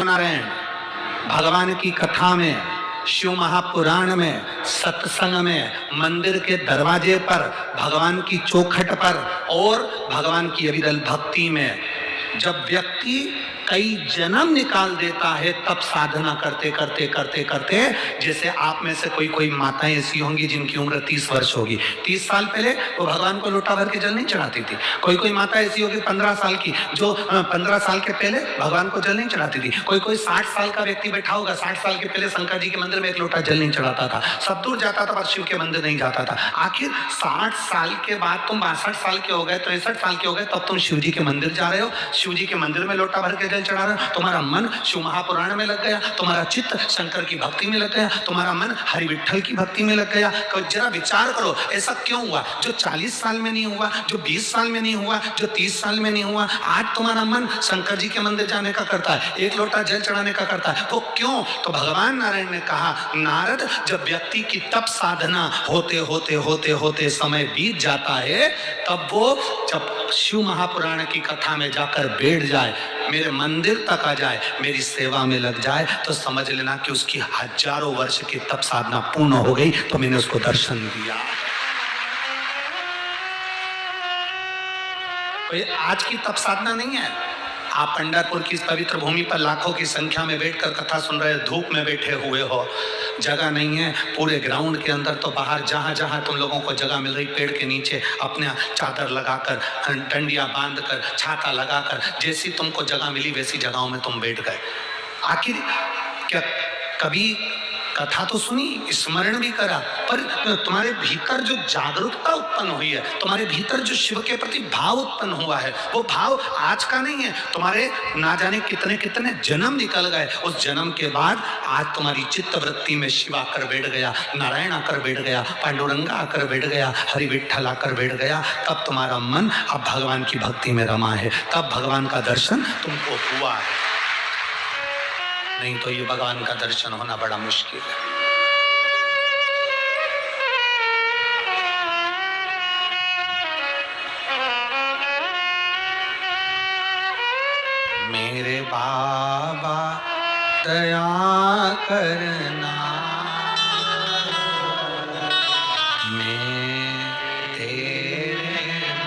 नारायण भगवान की कथा में, शिव महापुराण में, सत्संग में, मंदिर के दरवाजे पर, भगवान की चौखट पर और भगवान की अविरल भक्ति में जब व्यक्ति कई जन्म निकाल देता है, तब साधना करते करते करते करते, जैसे आप में से कोई माताएं ऐसी होंगी जिनकी उम्र 30 वर्ष होगी, 30 साल पहले वो भगवान को लोटा भर के जल नहीं चढ़ाती थी। कोई माता ऐसी होगी 15 साल की, जो 15 साल के पहले भगवान को जल नहीं चढ़ाती थी। कोई 60 साल का व्यक्ति बैठा होगा, 60 साल के पहले शंकर जी के मंदिर में एक लोटा जल नहीं चढ़ाता था, सब दूर जाता था, बस शिव के मंदिर नहीं जाता था। आखिर 60 साल के बाद तुम 62 साल के हो गए, 63 साल के हो गए, तब तुम शिव जी के मंदिर जा रहे हो, शिव जी के मंदिर में लोटा भर के जल चढ़ा रहे हो, तुम्हारा मन शिव महापुराण में लग गया, तुम्हारा चित्त शंकर की भक्ति में लग गया, तुम्हारा मन हरि विठ्ठल की भक्ति में लग गया। जरा विचार करो, ऐसा क्यों हुआ? जो 40 साल में नहीं हुआ, जो 20 साल में नहीं हुआ, जो 30 साल में नहीं हुआ, आज तुम्हारा मन शंकर जी के मंदिर जाने का करता है, एक लोटा जल चढ़ाने का करता है। तो क्यों? तो भगवान नारायण ने कहा, नारद, जब व्यक्ति की तप साधना होते होते होते होते समय बीत जाता है, तब वो जब शिव महापुराण की कथा में जाकर बैठ जाए, मेरे मंदिर तक आ जाए, मेरी सेवा में लग जाए, तो समझ लेना कि उसकी हजारों वर्ष की तप साधना पूर्ण हो गई, तो मैंने उसको दर्शन दिया। तो आज की तप साधना नहीं है। आप पंढरपुर की इस पवित्र भूमि पर लाखों की संख्या में बैठकर कथा सुन रहे, धूप में बैठे हुए हो, जगह नहीं है पूरे ग्राउंड के अंदर, तो बाहर जहां जहां तुम लोगों को जगह मिल रही, पेड़ के नीचे अपने चादर लगाकर, डंडिया बांधकर, छाता लगाकर, जैसी तुमको जगह मिली वैसी जगहों में तुम बैठ गए। आखिर क्या कभी कथा तो सुनी, स्मरण भी करा, पर तुम्हारे भीतर जो जागरूकता उत्पन्न हुई है, तुम्हारे भीतर जो शिव के प्रति भाव उत्पन्न हुआ है, वो भाव आज का नहीं है, तुम्हारे ना जाने कितने कितने जन्म निकल गए। उस जन्म के बाद आज तुम्हारी चित्त वृत्ति में शिव आकर बैठ गया, नारायण आकर बैठ गया, पांडुरंगा आकर बैठ गया, हरि विठ्ठल आकर बैठ गया, तब तुम्हारा मन अब भगवान की भक्ति में रमा है, तब भगवान का दर्शन तुमको हुआ है। नहीं तो ये भगवान का दर्शन होना बड़ा मुश्किल है। मेरे बाबा दया करना, मैं तेरे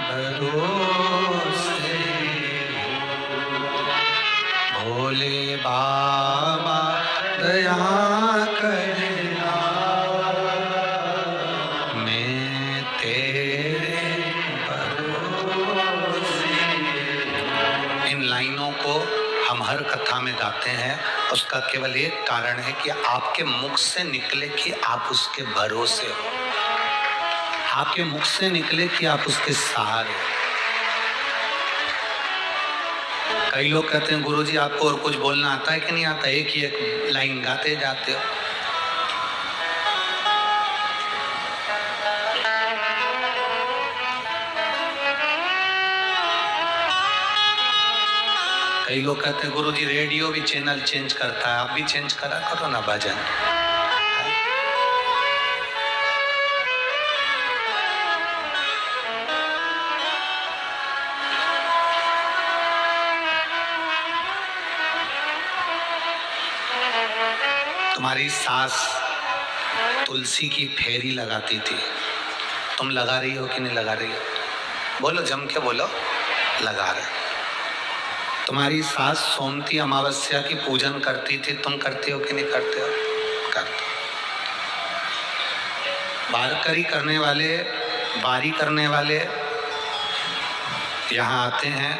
भरोसे, भोले बाबा दया करना, मैं तेरे भरोसे। इन लाइनों को हम हर कथा में गाते हैं, उसका केवल एक कारण है कि आपके मुख से निकले कि आप उसके भरोसे हो, आपके मुख से निकले कि आप उसके सहारे हो। कई लोग कहते हैं, गुरुजी आपको और कुछ बोलना आता है कि नहीं आता? एक ही एक लाइन गाते जाते हो। कई लोग कहते हैं, गुरुजी रेडियो भी चैनल चेंज करता है, आप भी चेंज करा करो ना भजन। तुम्हारी सास तुलसी की फेरी लगाती थी, तुम लगा रही हो कि नहीं लगा रही हो? बोलो, जम के बोलो, लगा रहे। तुम्हारी सास सोमती अमावस्या की पूजन करती थी, तुम करते हो कि नहीं करते हो? करते। बारकरी करने वाले, बारी करने वाले यहाँ आते हैं,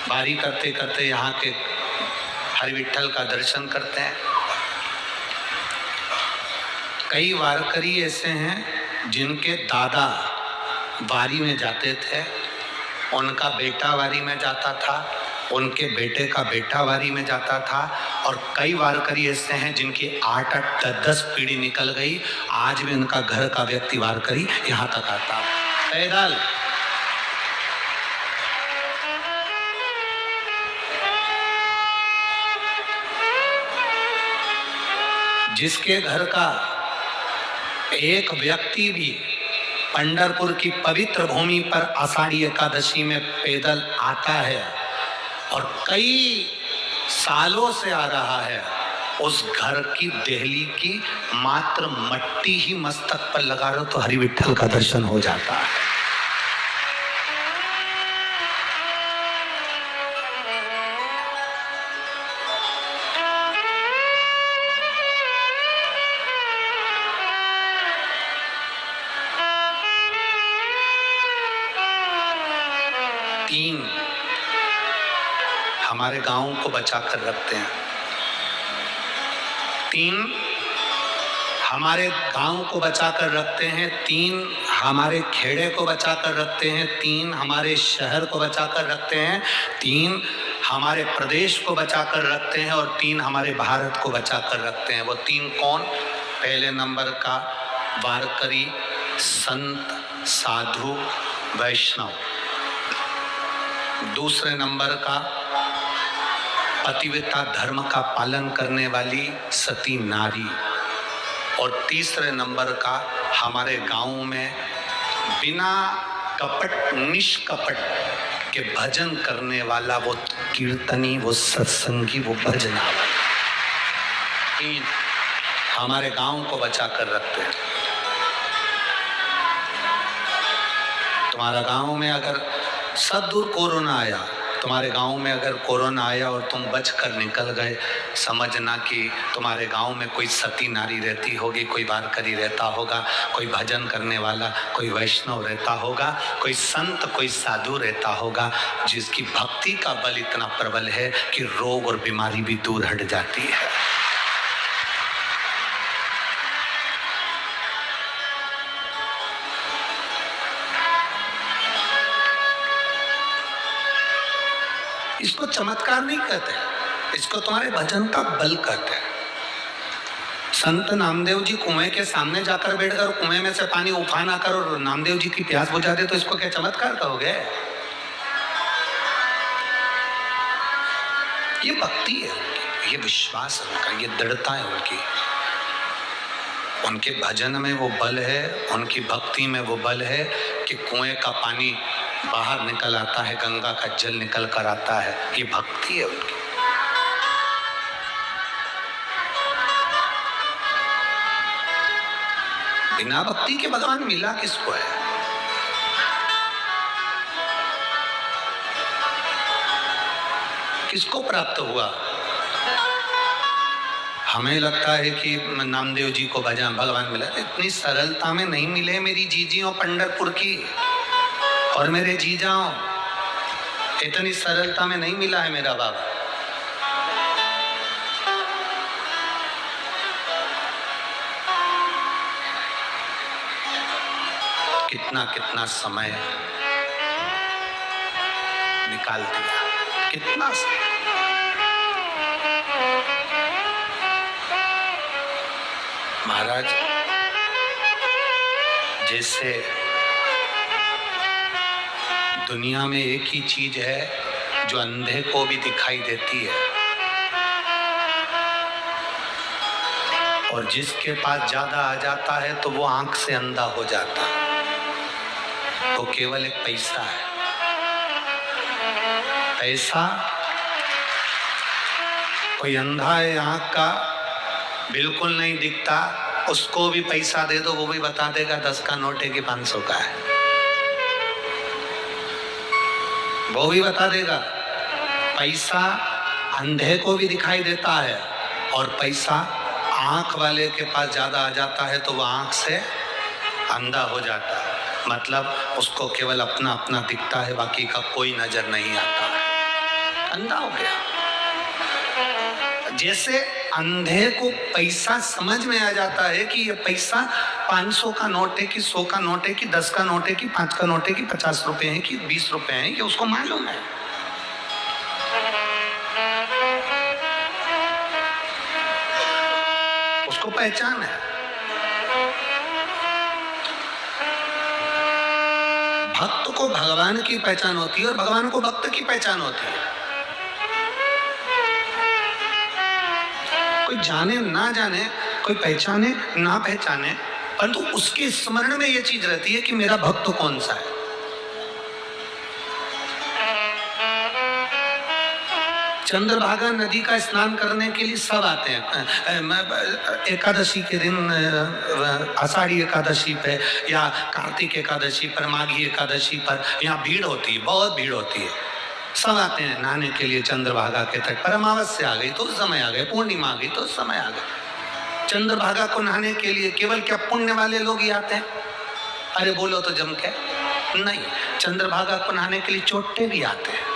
बारी करते करते यहाँ के हरि विठ्ठल का दर्शन करते हैं। कई वारकरी ऐसे हैं जिनके दादा वारी में जाते थे, उनका बेटा वारी में जाता था, उनके बेटे का बेटा वारी में जाता था, और कई वारकरी ऐसे हैं जिनकी 8-8, 10-10 पीढ़ी निकल गई, आज भी उनका घर का व्यक्ति वारकरी यहाँ तक आता है पैदल। जिसके घर का एक व्यक्ति भी पंढरपुर की पवित्र भूमि पर आषाढ़ी एकादशी में पैदल आता है और कई सालों से आ रहा है, उस घर की देहली की मात्र मट्टी ही मस्तक पर लगा लो तो हरि विठ्ठल का दर्शन हो जाता है। तीन हमारे गांव को बचा कर रखते हैं, तीन हमारे गांव को बचा कर रखते हैं, तीन हमारे खेड़े को बचा कर रखते हैं, तीन हमारे शहर को बचा कर रखते हैं, तीन हमारे प्रदेश को बचा कर रखते हैं और तीन हमारे भारत को बचा कर रखते हैं। वो तीन कौन? पहले नंबर का वारकरी, संत, साधु, वैष्णव। दूसरे नंबर का पतिव्रता धर्म का पालन करने वाली सती नारी। और तीसरे नंबर का हमारे गांव में बिना कपट, निष्कपट के भजन करने वाला वो कीर्तनी, वो सत्संगी, वो भजना। तीन हमारे गांव को बचा कर रखते हैं। तुम्हारा गांव में अगर सदूर कोरोना आया, तुम्हारे गांव में अगर कोरोना आया और तुम बच कर निकल गए, समझना कि तुम्हारे गांव में कोई सती नारी रहती होगी, कोई वारकरी रहता होगा, कोई भजन करने वाला, कोई वैष्णव रहता होगा, कोई संत, कोई साधु रहता होगा, जिसकी भक्ति का बल इतना प्रबल है कि रोग और बीमारी भी दूर हट जाती है। इसको चमत्कार नहीं कहते, इसको तुम्हारे भजन का बल कहते हैं। संत नामदेव जी कुएं के सामने जाकर बैठकर कुएं में से पानी उफान आकर और नामदेव जी की प्यास बुझा दे तो इसको क्या चमत्कार कहोगे? ये भक्ति है उनकी, ये विश्वास है उनका, ये दृढ़ता है उनकी। उनके भजन में वो बल है, उनकी भक्ति में वो बल है कि कुएं का पानी बाहर निकल आता है, गंगा का जल निकल कर आता है। ये भक्ति है उनकी। बिना भक्ति के भगवान मिला किसको है? किसको प्राप्त हुआ? हमें लगता है कि नामदेव जी को भगवान मिला, इतनी सरलता में नहीं मिले मेरी जीजियों पंढरपुर की और मेरे जीजाओं, इतनी सरलता में नहीं मिला है मेरा बाबा। कितना कितना समय निकाल दिया, कितना समय। महाराज जैसे दुनिया में एक ही चीज है जो अंधे को भी दिखाई देती है, और जिसके पास ज्यादा आ जाता है तो वो आंख से अंधा हो जाता है। वो केवल एक पैसा है। पैसा, कोई अंधा है आंख का, बिल्कुल नहीं दिखता, उसको भी पैसा दे दो वो भी बता देगा 10 का नोट है कि 500 का है, वो भी बता देगा। पैसा अंधे को भी दिखाई देता है, और पैसा आंख वाले के पास ज्यादा आ जाता है तो वह आंख से अंधा हो जाता है। मतलब उसको केवल अपना अपना दिखता है, बाकी का कोई नजर नहीं आता है, अंधा हो गया। जैसे अंधे को पैसा समझ में आ जाता है कि ये पैसा 500 का नोट है कि 100 का नोट है कि 10 का नोट है कि 5 का नोट है कि 50 रुपए है कि 20 रुपए है, ये उसको मालूम है। उसको पहचान है। भक्त को भगवान की पहचान होती है और भगवान को भक्त की पहचान होती है। कोई जाने ना जाने, कोई पहचाने ना पहचाने, परंतु उसके स्मरण में यह चीज रहती है कि मेरा भक्त कौन सा है। चंद्रभागा नदी का स्नान करने के लिए सब आते हैं। एकादशी के दिन, आषाढ़ी एकादशी पे या कार्तिक एकादशी पर, माघी एकादशी पर यहाँ भीड़ होती है, बहुत भीड़ होती है। सब आते हैं नहाने के लिए चंद्रभागा के तट पर। अमावस्या आ गई तो उस समय आ गए, पूर्णिमा आ गई तो उस समय आ गए। चंद्रभागा को नहाने के लिए केवल क्या पुण्य वाले लोग ही आते हैं? अरे बोलो तो जम के नहीं, चंद्रभागा को नहाने के लिए चोट्टे भी आते हैं।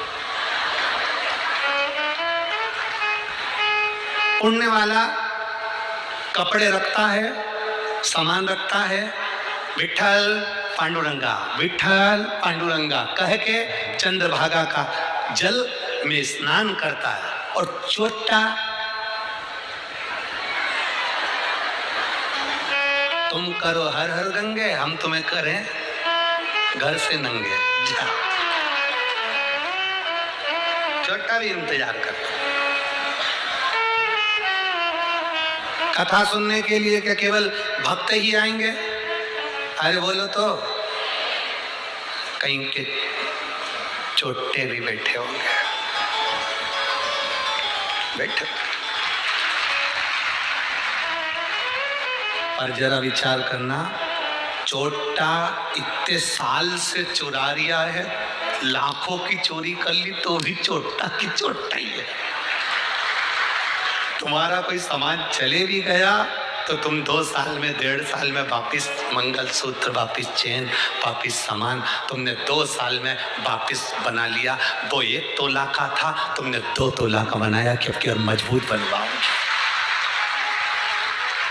पुण्य वाला कपड़े रखता है, सामान रखता है, विठल पांडुरंगा, विठल पांडुरंगा कह के चंद्रभागा का जल में स्नान करता है। और चोट्टा, तुम करो हर हर गंगे, हम तुम्हें करें घर से नंगे। जा, चोट्टा भी इंतजार करता। कथा सुनने के लिए क्या केवल भक्त ही आएंगे? अरे बोलो तो कहीं के चोट्टे भी बैठे होंगे, बैठे। पर जरा विचार करना, चोट्टा इतने साल से चुरा रिया है, लाखों की चोरी कर ली तो भी चोट्टा की चोट्टा ही है। तुम्हारा कोई सामान चले भी गया तो तुम 2 साल में, 1.5 साल में वापिस मंगलसूत्र, वापिस चेन, वापिस सामान तुमने 2 साल में वापिस बना लिया। वो 1 तोला का था, तुमने 2 तोला का बनाया, क्योंकि और मजबूत बनवाओ।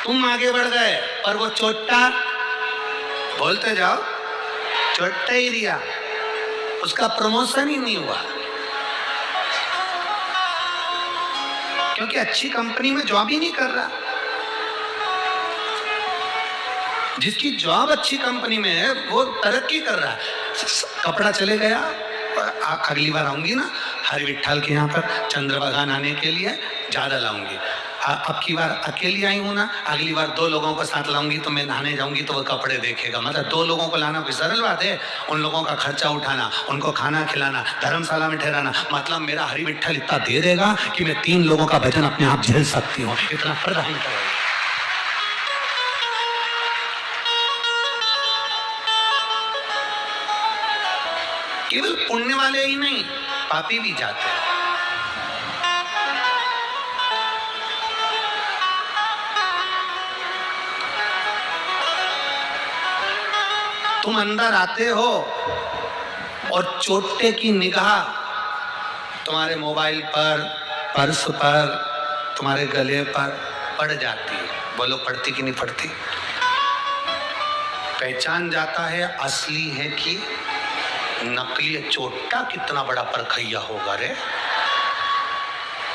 तुम आगे बढ़ गए, पर वो चोट्टा, बोलते जाओ, चोट्टा ही रिया, उसका प्रमोशन ही नहीं हुआ। क्योंकि अच्छी कंपनी में जॉब ही नहीं कर रहा। जिसकी जॉब अच्छी कंपनी में है वो तरक्की कर रहा है। कपड़ा चले गया, अगली बार आऊंगी ना हरि विठल के यहाँ पर चंद्रभागा नहाने के लिए, ज्यादा लाऊंगी। अब की बार अकेली आई हूँ ना, अगली बार 2 लोगों को साथ लाऊंगी तो मैं नहाने जाऊंगी तो वो कपड़े देखेगा। मतलब 2 लोगों को लाना कोई सरल बात है? उन लोगों का खर्चा उठाना, उनको खाना खिलाना, धर्मशाला में ठहराना, मतलब मेरा हरि विठल इतना दे देगा कि मैं 3 लोगों का भजन अपने आप झेल सकती हूँ, इतना प्रदान करेगा। केवल पुण्य वाले ही नहीं, पापी भी जाते हैं। तुम अंदर आते हो और चोट्टे की निगाह तुम्हारे मोबाइल पर, पर्स पर, तुम्हारे गले पर पड़ जाती है। बोलो पड़ती कि नहीं पड़ती? पहचान जाता है असली है कि नकली है। चोट्टा कितना बड़ा परखैया होगा रे,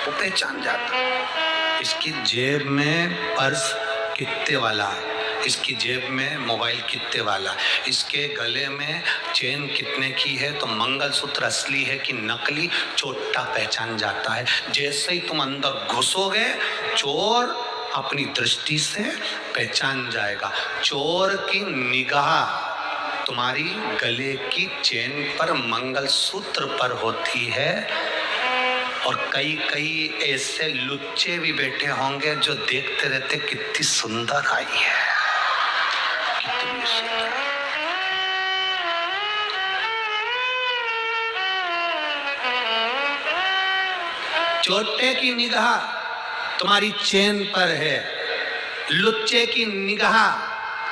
वो पहचान जाता है। इसकी जेब में पर्स कितने वाला है, इसकी जेब में मोबाइल कितने वाला, इसके गले में चेन कितने की है, तो मंगलसूत्र असली है कि नकली, चोट्टा पहचान जाता है। जैसे ही तुम अंदर घुसोगे, चोर अपनी दृष्टि से पहचान जाएगा। चोर की निगाह तुम्हारी गले की चेन पर, मंगलसूत्र पर होती है। और कई कई ऐसे लुच्चे भी बैठे होंगे जो देखते रहते कितनी सुंदर आई है, कितनी सुंदर। चोट्टे की निगाह तुम्हारी चेन पर है, लुच्चे की निगाह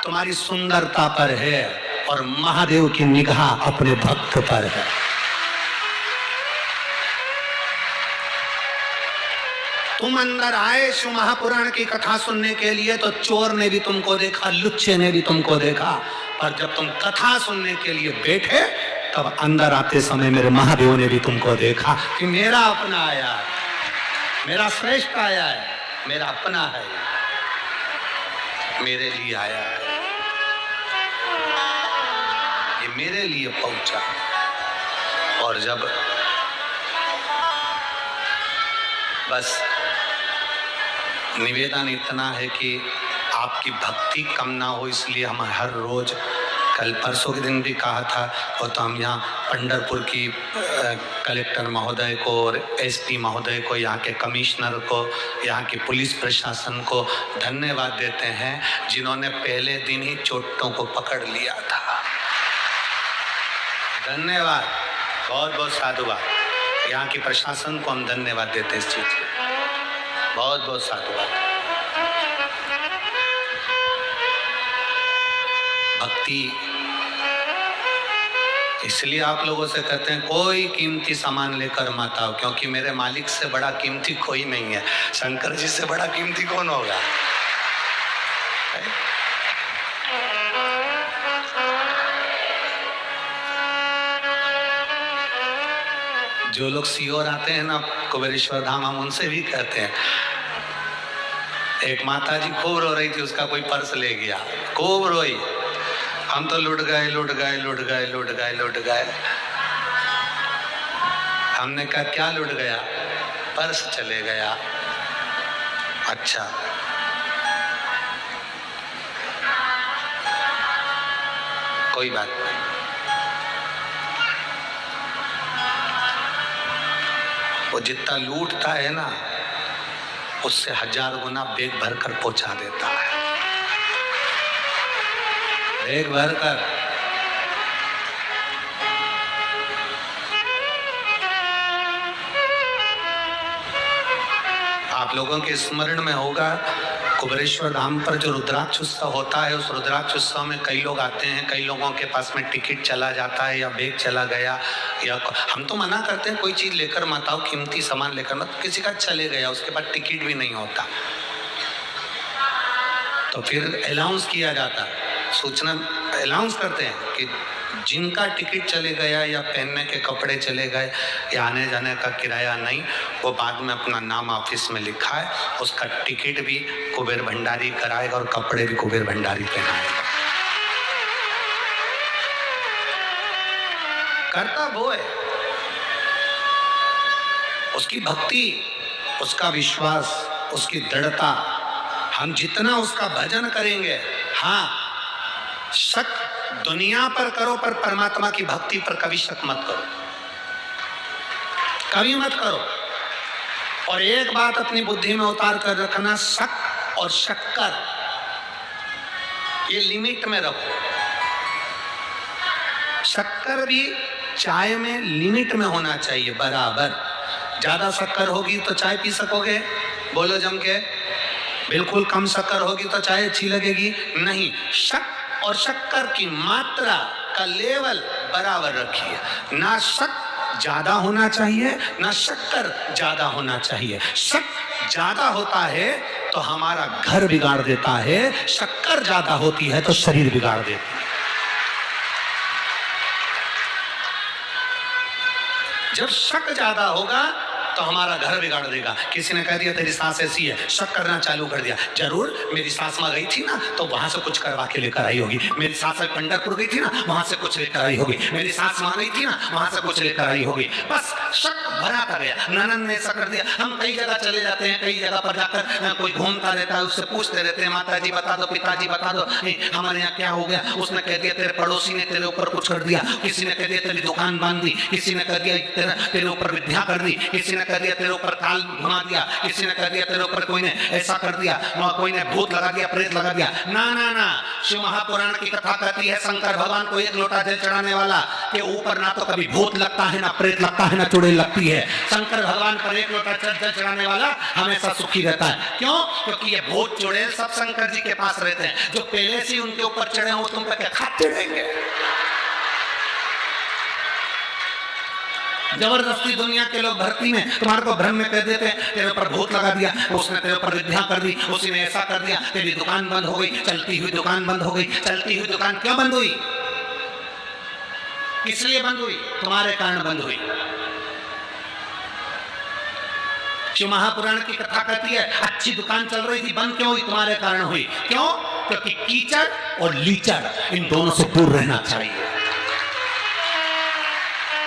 तुम्हारी सुंदरता पर है, और महादेव की निगाह अपने भक्त पर है। तुम अंदर आए शिव महापुराण की कथा सुनने के लिए तो चोर ने भी तुमको देखा, लुच्चे ने भी तुमको देखा, पर जब तुम कथा सुनने के लिए बैठे तब अंदर आते समय मेरे महादेव ने भी तुमको देखा कि मेरा अपना आया है, मेरा श्रेष्ठ आया है, मेरा अपना है, मेरे लिए आया है, ये मेरे लिए पहुंचा। और जब बस निवेदन इतना है कि आपकी भक्ति कम ना हो, इसलिए हम हर रोज कल परसों के दिन भी कहा था, और तो हम यहाँ पंढरपुर की कलेक्टर महोदय को और एसपी महोदय को, यहाँ के कमिश्नर को, यहाँ की पुलिस प्रशासन को धन्यवाद देते हैं जिन्होंने पहले दिन ही चोटों को पकड़ लिया था। धन्यवाद, बहुत बहुत साधुवाद। यहाँ की प्रशासन को हम धन्यवाद देते हैं इस चीज के, बहुत बहुत साधुवाद। भक्ति इसलिए आप लोगों से कहते हैं कोई कीमती सामान लेकर मत आओ, क्योंकि मेरे मालिक से बड़ा कीमती कोई नहीं है। शंकर जी से बड़ा कीमती कौन होगा? जो लोग सीओर आते हैं ना कुबेरेश्वर धाम, हम उनसे भी कहते हैं। एक माता जी खूब रो रही थी, उसका कोई पर्स ले गया, खूब रोई। हम तो लुट गए लुट गए लुट गए लुट गए लुट गए। हमने कहा क्या लुट गया? पर्स चले गया। अच्छा, कोई बात नहीं। वो जितना लूटता है ना, उससे 1000 गुना बेग भर कर पहुंचा देता है। बेग भर कर। आप लोगों के स्मरण में होगा, कुबेरेश्वर धाम पर जो रुद्राक्ष उत्सव होता है, उस रुद्राक्ष उत्सव में कई लोग आते हैं, कई लोगों के पास में टिकट चला जाता है या बैग चला गया, या हम तो मना करते हैं कोई चीज लेकर मत आओ, कीमती सामान लेकर मत। किसी का चले गया, उसके बाद टिकट भी नहीं होता, तो फिर अनाउंस किया जाता है, सूचना अनाउंस करते हैं कि जिनका टिकट चले गया या पहनने के कपड़े चले गए या आने जाने का किराया नहीं, वो बाद में अपना नाम ऑफिस में लिखा है, उसका टिकट भी कुबेर भंडारी कराएगा और कपड़े भी कुबेर भंडारी पहनाएगा। करता वो है, उसकी भक्ति, उसका विश्वास, उसकी दृढ़ता। हम जितना उसका भजन करेंगे, हाँ शक दुनिया पर करो पर परमात्मा की भक्ति पर कभी शक मत करो, कभी मत करो। और एक बात अपनी बुद्धि में उतार कर रखना, शक और शक्कर ये लिमिट में रखो। शक्कर भी चाय में लिमिट में होना चाहिए, बराबर। ज्यादा शक्कर होगी तो चाय पी सकोगे? बोलो जम के। बिल्कुल कम शक्कर होगी तो चाय अच्छी लगेगी? नहीं। शक और शक्कर की मात्रा का लेवल बराबर रखिए। ना शक ज्यादा होना चाहिए, ना शक्कर ज्यादा होना चाहिए। शक ज्यादा होता है तो हमारा घर बिगाड़ देता है, शक्कर ज्यादा होती है तो शरीर बिगाड़ देती है। जब शक ज्यादा होगा तो हमारा घर बिगाड़ देगा। किसी ने कह दिया तेरी सांस ऐसी है, शक करना चालू कर दिया, जरूर मेरी सास माँ गई थी ना तो वहां से कुछ करवा के लेकर आई होगी, मेरी सास पंढरपुर गई थी ना वहां से कुछ लेकर आई होगी, मेरी सास माँ गई थी ना वहां से कुछ लेकर आई होगी। बस शक भराता गया। ननन ने ऐसा कर दिया। हम कई जगह चले जाते हैं, कई जगह पर जाकर कोई घूमता रहता है, उससे पूछते रहते हैं माता जी बता दो, पिताजी बता दो, हमारे यहाँ क्या हो गया? उसने कह दिया तेरे पड़ोसी ने तेरे ऊपर कुछ कर दिया, किसी ने कह दिया तेरी दुकान बांध दी, किसी ने कह दिया तेरे ऊपर विद्या कर दी, किसी ने कह दिया तेरे ऊपर काल घुमा दिया, किसी ने कह दिया तेरे ऊपर कोई ने ऐसा कर दिया, कोई ने भूत लगा दिया, प्रेत लगा दिया। ना ना ना, शिव महापुराण की कथा कहती है शंकर भगवान को एक लोटा जल चढ़ाने वाला के ऊपर ना तो कभी भूत लगता है, ना प्रेत लगता है, ना चुड़ैल लगती है। शंकर भगवान पर एक लोटा जल चढ़ाने वाला हमेशा सुखी रहता है। क्यों? क्योंकि ये भूत चुड़ैल सब शंकर जी के पास रहते हैं। जो पहले से उनके ऊपर चढ़े हो तुम पे क्या खाते रहेंगे? जबरदस्ती दुनिया के लोग भर्ती में तुम्हारे को भ्रम में कह देते हैं तेरे ऊपर भूत लगा दिया, उसने तेरे ऊपर विद्या कर दी, उसी ने ऐसा कर दिया, तेरी दुकान बंद हो गई, चलती हुई दुकान बंद हो गई। चलती हुई दुकान क्यों बंद हुई? किस लिए बंद हुई? तुम्हारे कारण बंद हुई। शिव महापुराण की कथा कहती है अच्छी दुकान चल रही थी, बंद क्यों हुई? तुम्हारे कारण हुई। क्यों? क्योंकि कीचड़ और लीचड़ इन दोनों से दूर रहना चाहिए।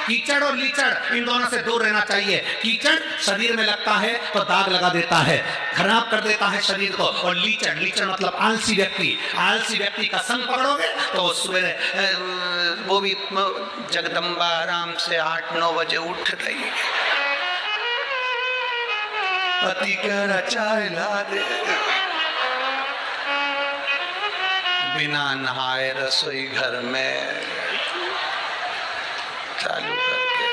कीचड़ और लीचड़ इन दोनों से दूर रहना चाहिए। कीचड़ शरीर में लगता है तो दाग लगा देता है, खराब कर देता है शरीर को। और लीचड़, लीचड़ मतलब आलसी व्यक्ति, आलसी व्यक्ति का संग पकड़ोगे तो सवेरे वो भी जगदम्बा आराम से 8-9 बजे उठ रही है, पति कह रहा चाय ला दे, बिना नहाए रसोई घर में चालू करके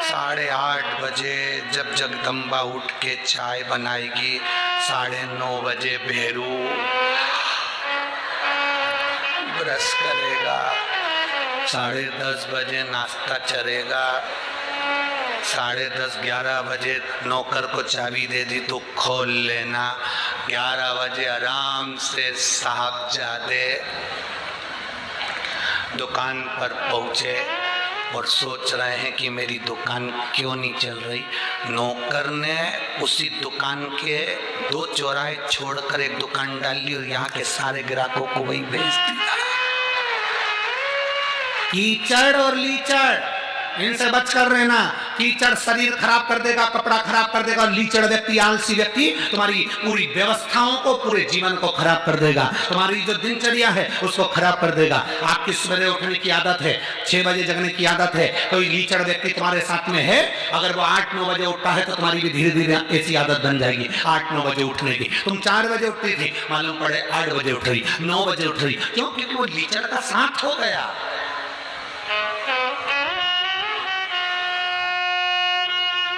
8:30 बजे जब जगदम्बा उठ के चाय बनाएगी, 9:30 बजे भेरू ब्रश करेगा, 10:30 बजे नाश्ता चलेगा, 10:30-11 बजे नौकर को चाबी दे दी तो खोल लेना, 11 बजे आराम से साहबजादे दुकान पर पहुंचे और सोच रहे हैं कि मेरी दुकान क्यों नहीं चल रही। नौकर ने उसी दुकान के 2 चौराहे छोड़कर एक दुकान डाल ली और यहाँ के सारे ग्राहकों को वही भेज दिया। कीचड़ और लीचड़ इनसे बचकर रहना। कीचड़ शरीर खराब कर देगा, कपड़ा खराब कर देगा, और लीचड़ व्यक्ति, आलसी व्यक्ति तुम्हारी पूरी व्यवस्थाओं को, पूरे जीवन को खराब कर देगा। तुम्हारी जो दिनचर्या है उसको खराब कर देगा। आपकी सवेरे उठने की आदत है, 6 बजे जगने की आदत है, कोई लीचड़ व्यक्ति तुम्हारे साथ में है, अगर वो 8-9 बजे उठता है तो तुम्हारी भी धीरे धीरे ऐसी आदत बन जाएगी 8-9 बजे उठने की। तुम 4 बजे उठती थी, मालूम पड़े 8 बजे उठ रही, 9 बजे उठ रही। क्यों? क्योंकि वो लीचड़ का साथ हो गया।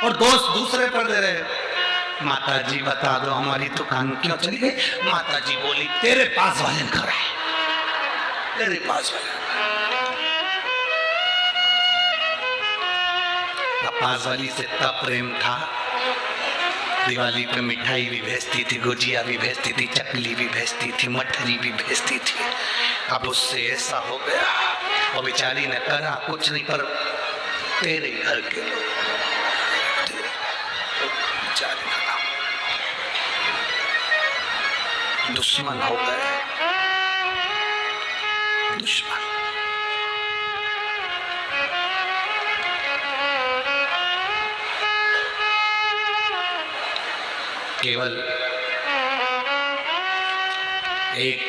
और दोस्त दूसरे पर दे रहे, माता जी बता दो हमारी दुकान क्यों चली गई। माता जी बोली तेरे पास वाले ने करा है, तेरे पास वाले। पास वाली से तब प्रेम था, दिवाली पे मिठाई भी भेजती थी, गुजिया भी भेजती थी, चकली भी भेजती थी, मठरी भी भेजती थी। अब उससे ऐसा हो गया, और बेचारी ने करा कुछ नहीं, पर तेरे घर के लोग दुश्मन हो गए, दुश्मन। केवल एक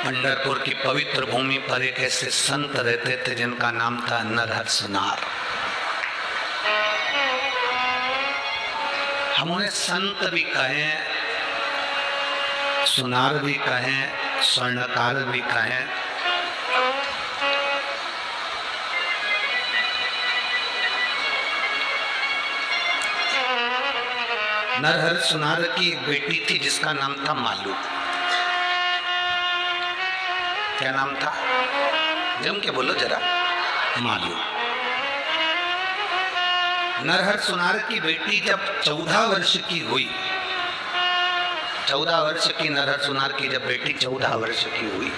पंढरपुर की पवित्र भूमि पर एक ऐसे संत रहते थे जिनका नाम था नरहर सुनार। हम उन्हें संत भी कहें, सुनार भी कहें, स्वर्णकार भी कहें। नरहर सुनार की एक बेटी थी जिसका नाम था मालू। क्या नाम था? जम के बोलो जरा। मालू। नरहर सुनार की बेटी जब 14 वर्ष की हुई, 14 वर्ष की नरहर सुनार की जब बेटी 14 वर्ष की हुई,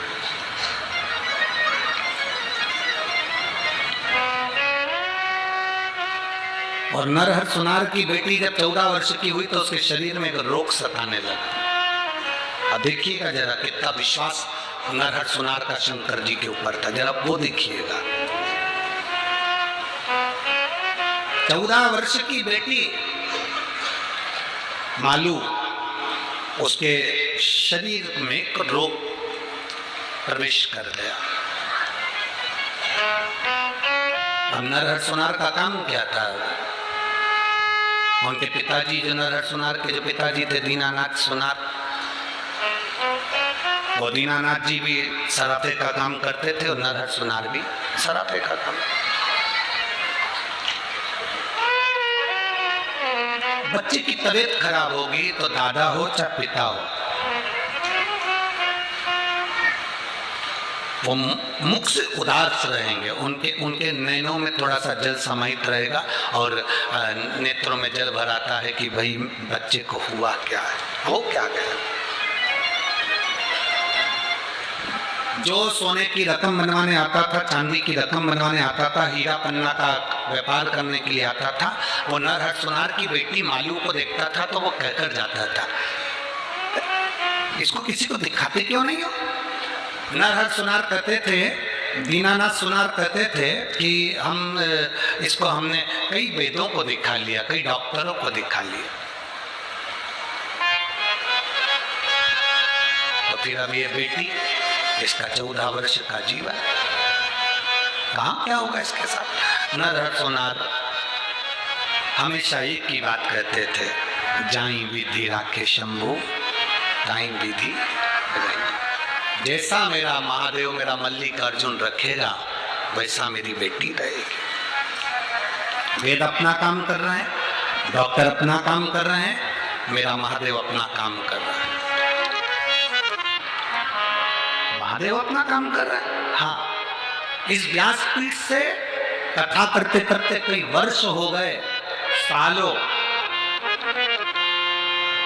और नरहर सुनार की बेटी जब 14 वर्ष की हुई तो उसके शरीर में एक रोग सताने लगा। अब देखिएगा जरा कितना विश्वास नरहर सुनार का शंकर जी के ऊपर था, जरा वो देखिएगा। 14 वर्ष की बेटी मालू, उसके शरीर में एक रोग प्रवेश कर गया। अब नरहर सुनार का काम क्या था? उनके पिताजी, जो नरहर सुनार के जो पिताजी थे दीनानाथ सुनार, वो दीनानाथ जी भी सराफे का काम करते थे और नरहर सुनार भी सराफे का काम। बच्चे की तबीयत खराब होगी तो दादा हो चाहे पिता हो, वो मुख से उदास रहेंगे, उनके नैनों में थोड़ा सा जल समाहित रहेगा और नेत्रों में जल भर आता है कि भाई बच्चे को हुआ क्या है, हो क्या गया। जो सोने की रकम बनवाने आता था, चांदी की रकम बनवाने आता था, हीरा पन्ना का व्यापार करने के लिए आता था, वो नरहर सुनार की बेटी मालू को देखता था तो वो कहकर जाता था, इसको किसी को दिखाते क्यों नहीं हो? नरहर सुनार कहते थे दीनानाथ सुनार कहते थे कि हम इसको हमने कई वेदों को दिखा लिया, कई डॉक्टरों को दिखा लिया, तो फिर अब ये बेटी, इसका 14 वर्ष का जीवन, कहाँ क्या होगा इसके साथ। नरहर सुनार हमेशा एक ही बात कहते थे, जाई विधि राखे शंभू, ताई विधि रही। जैसा मेरा महादेव मेरा मल्लिकार्जुन रखेगा वैसा मेरी बेटी रहेगी। वेद अपना काम कर रहे हैं, डॉक्टर अपना काम कर रहे हैं, मेरा महादेव अपना काम कर रहा है। महादेव अपना काम कर रहा है। हाँ, इस व्यासपीठ से कथा करते करते कई वर्ष हो गए, सालों।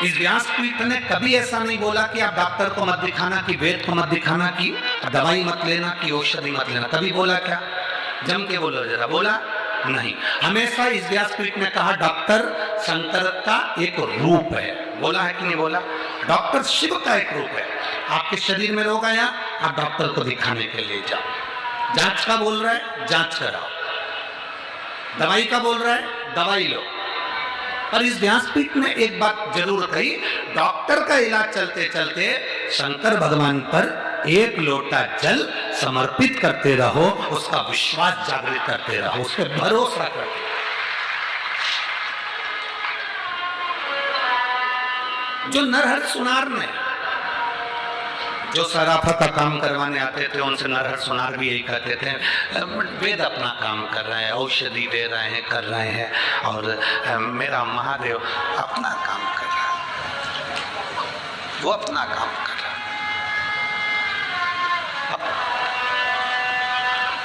इस व्यासपीठ ने कभी ऐसा नहीं बोला कि आप डॉक्टर को मत दिखाना, कि वेद को मत दिखाना, कि दवाई मत लेना, कि औषधि मत लेना। कभी बोला क्या? जम के बोलो जरा, बोला नहीं। हमेशा इस व्यासपीठ ने कहा डॉक्टर शंकर का एक रूप है। बोला है कि नहीं बोला? डॉक्टर शिव का एक रूप है। आपके शरीर में रोग आया, आप डॉक्टर को दिखाने के लिए जाओ। जांच का बोल रहा है, जांच कराओ। दवाई का बोल रहा है, दवाई लो। पर इस व्यासपीठ ने एक बात जरूर कही, डॉक्टर का इलाज चलते चलते शंकर भगवान पर एक लोटा जल समर्पित करते रहो, उसका विश्वास जागृत करते रहो, उस पर भरोसा करते रहो। जो नरहर सुनार ने, जो सराफा का काम करवाने आते थे, उनसे नरहर सुनार भी यही कहते थे, वेद अपना काम कर रहे हैं, औषधि दे रहे हैं, कर रहे हैं, और मेरा महादेव अपना काम कर रहा है, वो अपना काम कर रहा है।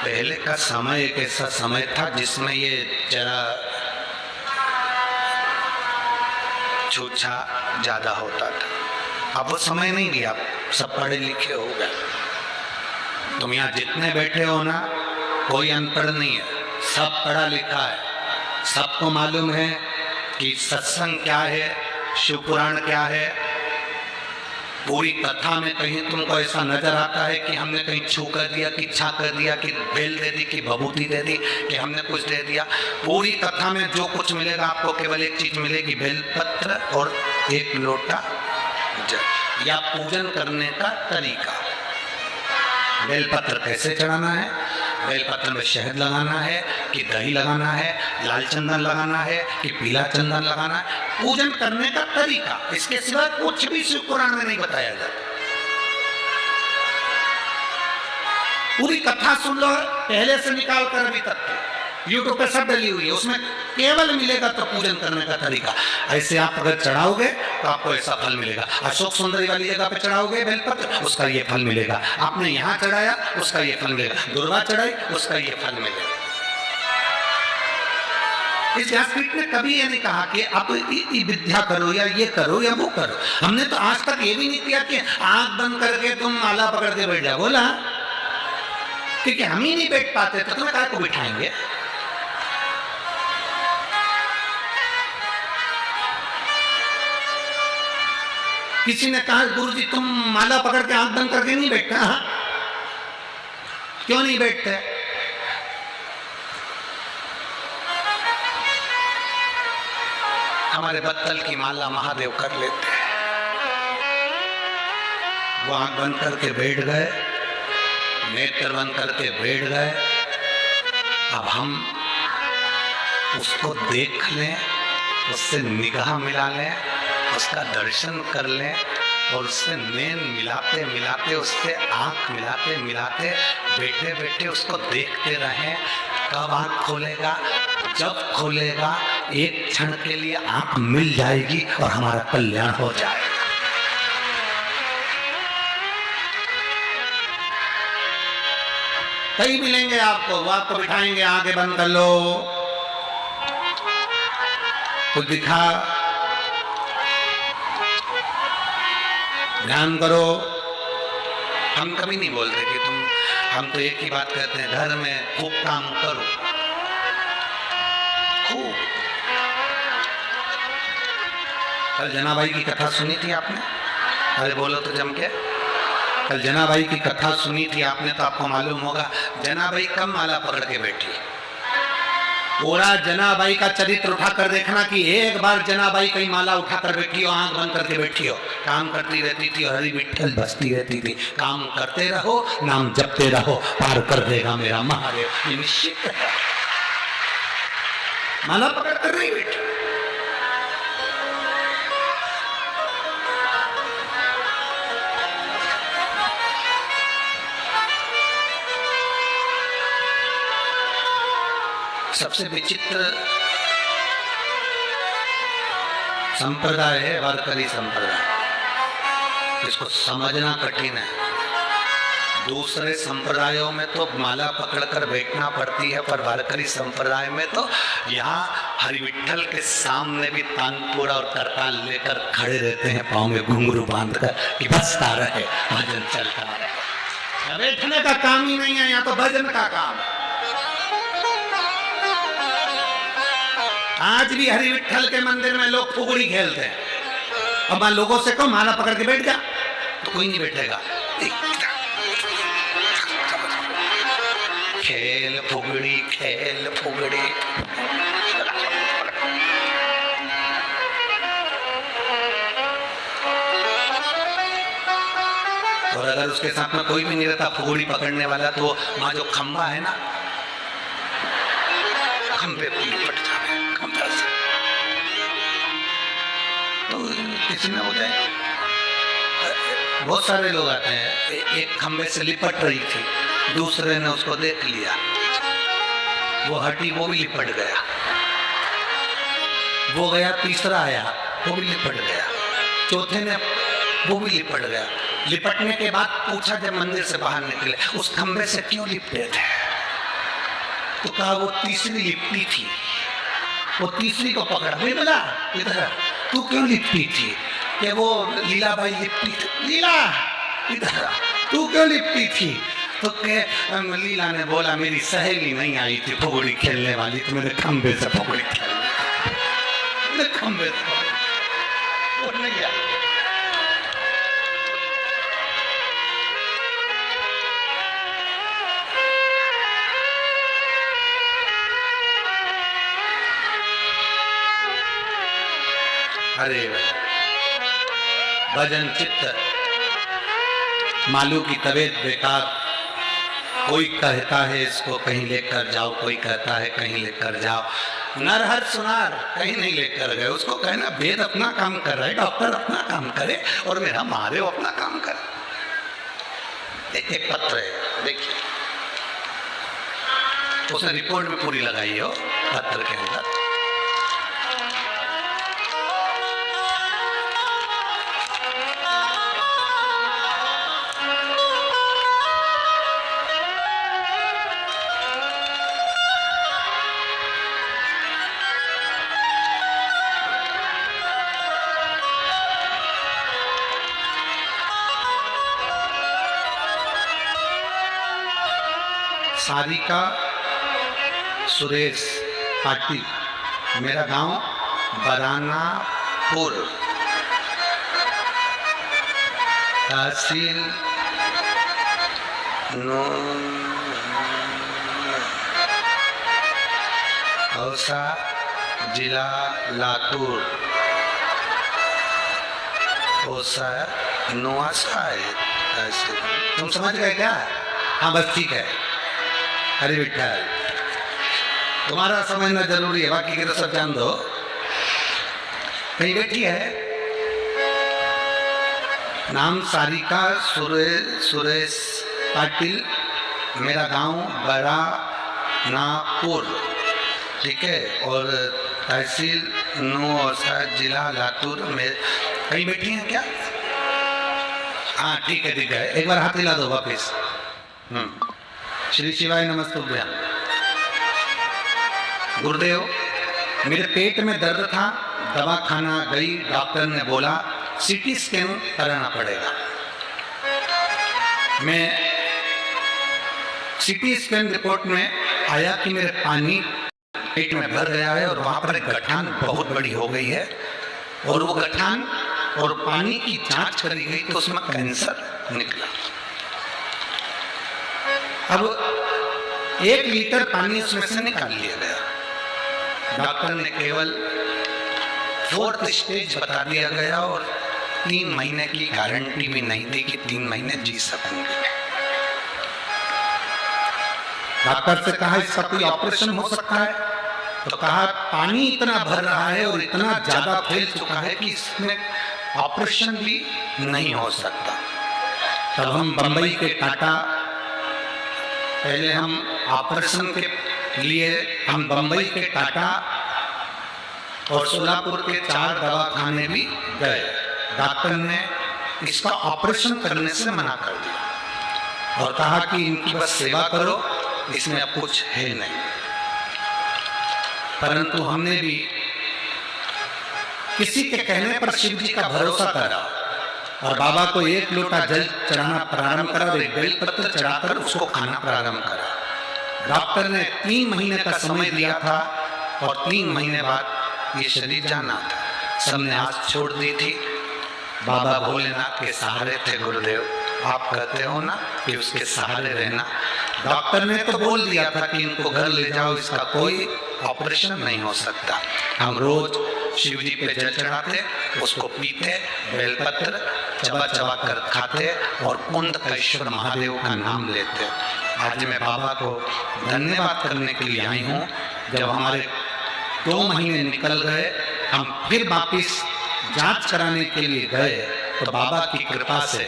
पहले का समय एक ऐसा समय था जिसमें ये जरा छूछा ज्यादा होता था। अब वो समय नहीं गया, सब पढ़े लिखे हो गए। तुम यहाँ जितने बैठे हो ना, कोई अनपढ़ नहीं है, सब पढ़ा लिखा है। सबको मालूम है कि सत्संग क्या है, शिव पुराण क्या है। पूरी कथा में कहीं तुमको ऐसा नजर आता है कि हमने कहीं छू कर दिया, कि इच्छा कर दिया, कि बेल दे दी, कि भभूति दे दी, कि हमने कुछ दे दिया? पूरी कथा में जो कुछ मिलेगा आपको, केवल एक चीज मिलेगी, बेलपत्र और एक लोटा जल, या पूजन करने का तरीका। बेलपत्र कैसे चढ़ाना है, बेलपत्र में शहद लगाना है, कि दही लगाना है, लाल चंदन लगाना है, कि पीला चंदन लगाना है, पूजन करने का तरीका। इसके सिवा कुछ भी शिव पुराण में नहीं बताया जाता। पूरी कथा सुन लो, पहले से निकाल कर अभी तक यूट्यूब पे सब डली हुई है, उसमें केवल मिलेगा तो पूजन करने का तरीका। ऐसे आप अगर चढ़ाओगे तो आपको ऐसा फल मिलेगा। अशोक सुंदरी वाली जगह पे चढ़ाओगे बेलपत्र, उसका ये फल मिलेगा। आपने यहाँ चढ़ाया, उसका ये फल मिलेगा। दुर्वा चढ़ाई, उसका ये फल मिलेगा। इस व्यासपीठ ने कभी ये नहीं कहा कि आप विद्या करो या ये करो या वो करो। हमने तो आज तक ये भी नहीं किया कि आंख बंद करके तुम माला पकड़ के बैठ जाओ। बोला क्योंकि हम ही नहीं बैठ पाते तो तुम्हें काय को बिठाएंगे। किसी ने कहा गुरुजी तुम माला पकड़ के आंख बंद करके नहीं बैठते? हाँ, क्यों नहीं बैठते? हमारे बत्तल की माला महादेव कर लेते हैं। वो आंख बंद करके बैठ गए, नेत्र बंद करके बैठ गए। अब हम उसको देख लें, उससे निगाह मिला लें, उसका दर्शन कर लें, और उससे नैन मिलाते मिलाते, उससे आंख मिलाते मिलाते, बैठे बैठे उसको देखते रहें। कब आंख खोलेगा? जब खोलेगा एक क्षण के लिए आंख मिल जाएगी और हमारा कल्याण हो जाएगा। कई मिलेंगे आपको, वो आपको बिठाएंगे, आंखें बंद कर लो, कुछ दिखा, ध्यान करो। हम कभी नहीं बोलते कि तुम, हम तो एक ही बात कहते हैं, घर में खूब काम करो, खूब। कल जनाबाई की कथा सुनी थी आपने? अरे बोलो तो जम के। कल जनाबाई की कथा सुनी थी आपने, तो आपको मालूम होगा जनाबाई कब माला पकड़ के बैठी। पूरा जनाबाई का चरित्र उठा कर देखना कि एक बार जनाबाई कहीं माला उठा कर बैठी हो, आंख बंद करके बैठी हो, काम करती रहती थी, हरि विठ्ठल बसती रहती थी। काम करते रहो, नाम जपते रहो, पार कर देगा मेरा महादेव, ये निश्चित है। माला पकड़ कर नहीं बैठी। सबसे विचित्र संप्रदाय है वारकरी संप्रदाय। इसको समझना कठिन है। दूसरे संप्रदायों में तो माला पकड़कर बैठना पड़ती है, पर वारकरी संप्रदाय में तो यहाँ हरिविठ्ठल के सामने भी तानपुरा और करताल लेकर खड़े रहते हैं, पाँव में घुंघरू बांधकर कि बसता रहे, भजन चलता रहे। बैठने का काम ही नहीं है, यहाँ तो भजन का काम है। आज भी हरिविठ्ठल के मंदिर में लोग फुगड़ी खेलते हैं। अब मान लोगों से कहो माला पकड़ के बैठ गया, तो कोई नहीं बैठेगा। खेल फुगड़ी, खेल फुगड़ी। और अगर उसके साथ में कोई भी नहीं रहता फुगड़ी पकड़ने वाला, तो वहां जो खंबा है ना, खंबे पे लिपट जाए, खंबा से तो किसी में हो जाए। बहुत सारे लोग आते हैं, एक खंबे से लिपट रही थी, दूसरे ने उसको देख लिया, वो हटी, वो भी लिपट गया, वो गया, तीसरा आया, वो भी लिपट गया, चौथे ने, वो भी लिपट गया। लिपटने के बाद पूछा जब मंदिर से बाहर निकले, उस खंबे से क्यों लिपटे थे? तो कहा वो तीसरी लिपटी थी, वो तीसरी को पकड़ा। भाई बोला इधर, तू क्यों लिपटी थी? कि वो लीलाबाई लिपटी थी। लीला इधर, तू क्यों लिपटी थी? तो के लीला ने बोला मेरी सहेली नहीं आई थी फुगड़ी खेलने वाली, तो मेरे खंबे से फुगड़ी खेलने, खंबे से वो नहीं आई। अरे भजन चित्त, मालू की तबीयत बेकार, कोई कहता है इसको कहीं लेकर जाओ, कोई कहता है कहीं लेकर जाओ। नरहर सुनार कहीं नहीं लेकर गए, उसको कहना वेद अपना काम कर रहा है, डॉक्टर अपना काम करे और मेरा महादेव अपना काम करे। एक पत्र है देखिए, उसने रिपोर्ट में पूरी लगाई हो पत्र के अंदर। सारिका सुरेश पाटिल, मेरा गांव बरानापुर, तहसील औसा, जिला लातूर। औसा नोआसा है, तुम समझ गए क्या? हाँ बस ठीक है। हरि विठ्ठल, तुम्हारा समझना जरूरी है, बाकी के तो सब जान दो। कहीं बैठी है, नाम सारिका सुरेश पाटिल, मेरा गांव बरानापुर, ठीक है, और तहसील नौसा, जिला लातूर में। कहीं बैठी हैं क्या? हाँ ठीक है ठीक है, एक बार हाथ हिला दो वापिस। श्री शिवाय नमस्तुभ्यम। गुरुदेव, मेरे पेट में दर्द था, दवा खाना गई, डॉक्टर ने बोला सीटी स्कैन कराना पड़ेगा। मैं सीटी स्कैन रिपोर्ट में आया कि मेरे पानी पेट में भर गया है और वहां पर एक गठान बहुत बड़ी हो गई है, और वो गठान और पानी की जांच करी गई तो उसमें कैंसर निकला। अब 1 लीटर पानी उसमें से निकाल लिया गया। डॉक्टर ने केवल 4th स्टेज बता दिया गया और 3 महीने की गारंटी भी नहीं दी कि 3 महीने जी सकूंगे। डॉक्टर से कहा इसका कोई ऑपरेशन हो सकता है? तो कहा पानी इतना भर रहा है और इतना ज्यादा फैल चुका है कि इसमें ऑपरेशन भी नहीं हो सकता। तब हम बंबई के टाटा, पहले हम ऑपरेशन के लिए हम बंबई के टाटा और सोलापुर के 4 दवाखाने भी गए। डॉक्टर ने इसका ऑपरेशन करने से मना कर दिया और कहा कि इनकी बस सेवा करो, इसमें अब कुछ है नहीं। परंतु हमने भी किसी के कहने पर शिव जी का भरोसा करा और बाबा को 1 लोटा जल चढ़ाना प्रारंभ करा और 1 बेलपत्र चढ़ाकर उसको खाना प्रारंभ करा। डॉक्टर ने 3 महीने का समय दिया था और 3 महीने बाद ये शरीर जाना था। सबने आस छोड़ दी थी। बाबा भोलेनाथ के सहारे थे गुरुदेव। आप कहते हो ना कि उसके सहारे रहना। डॉक्टर ने तो बोल दिया था कि इनको घर ले जाओ, इसका कोई ऑपरेशन नहीं हो सकता। हम रोज शिव जी पे जल चढ़ाते, उसको पीते, बेलपत्र चबा चबा कर खाते और कुंडकेश्वर महादेव का नाम लेते। आज मैं बाबा को धन्यवाद करने के लिए आई हूँ। जब हमारे 2 महीने निकल गए, हम फिर वापिस जांच कराने के लिए गए तो बाबा की कृपा से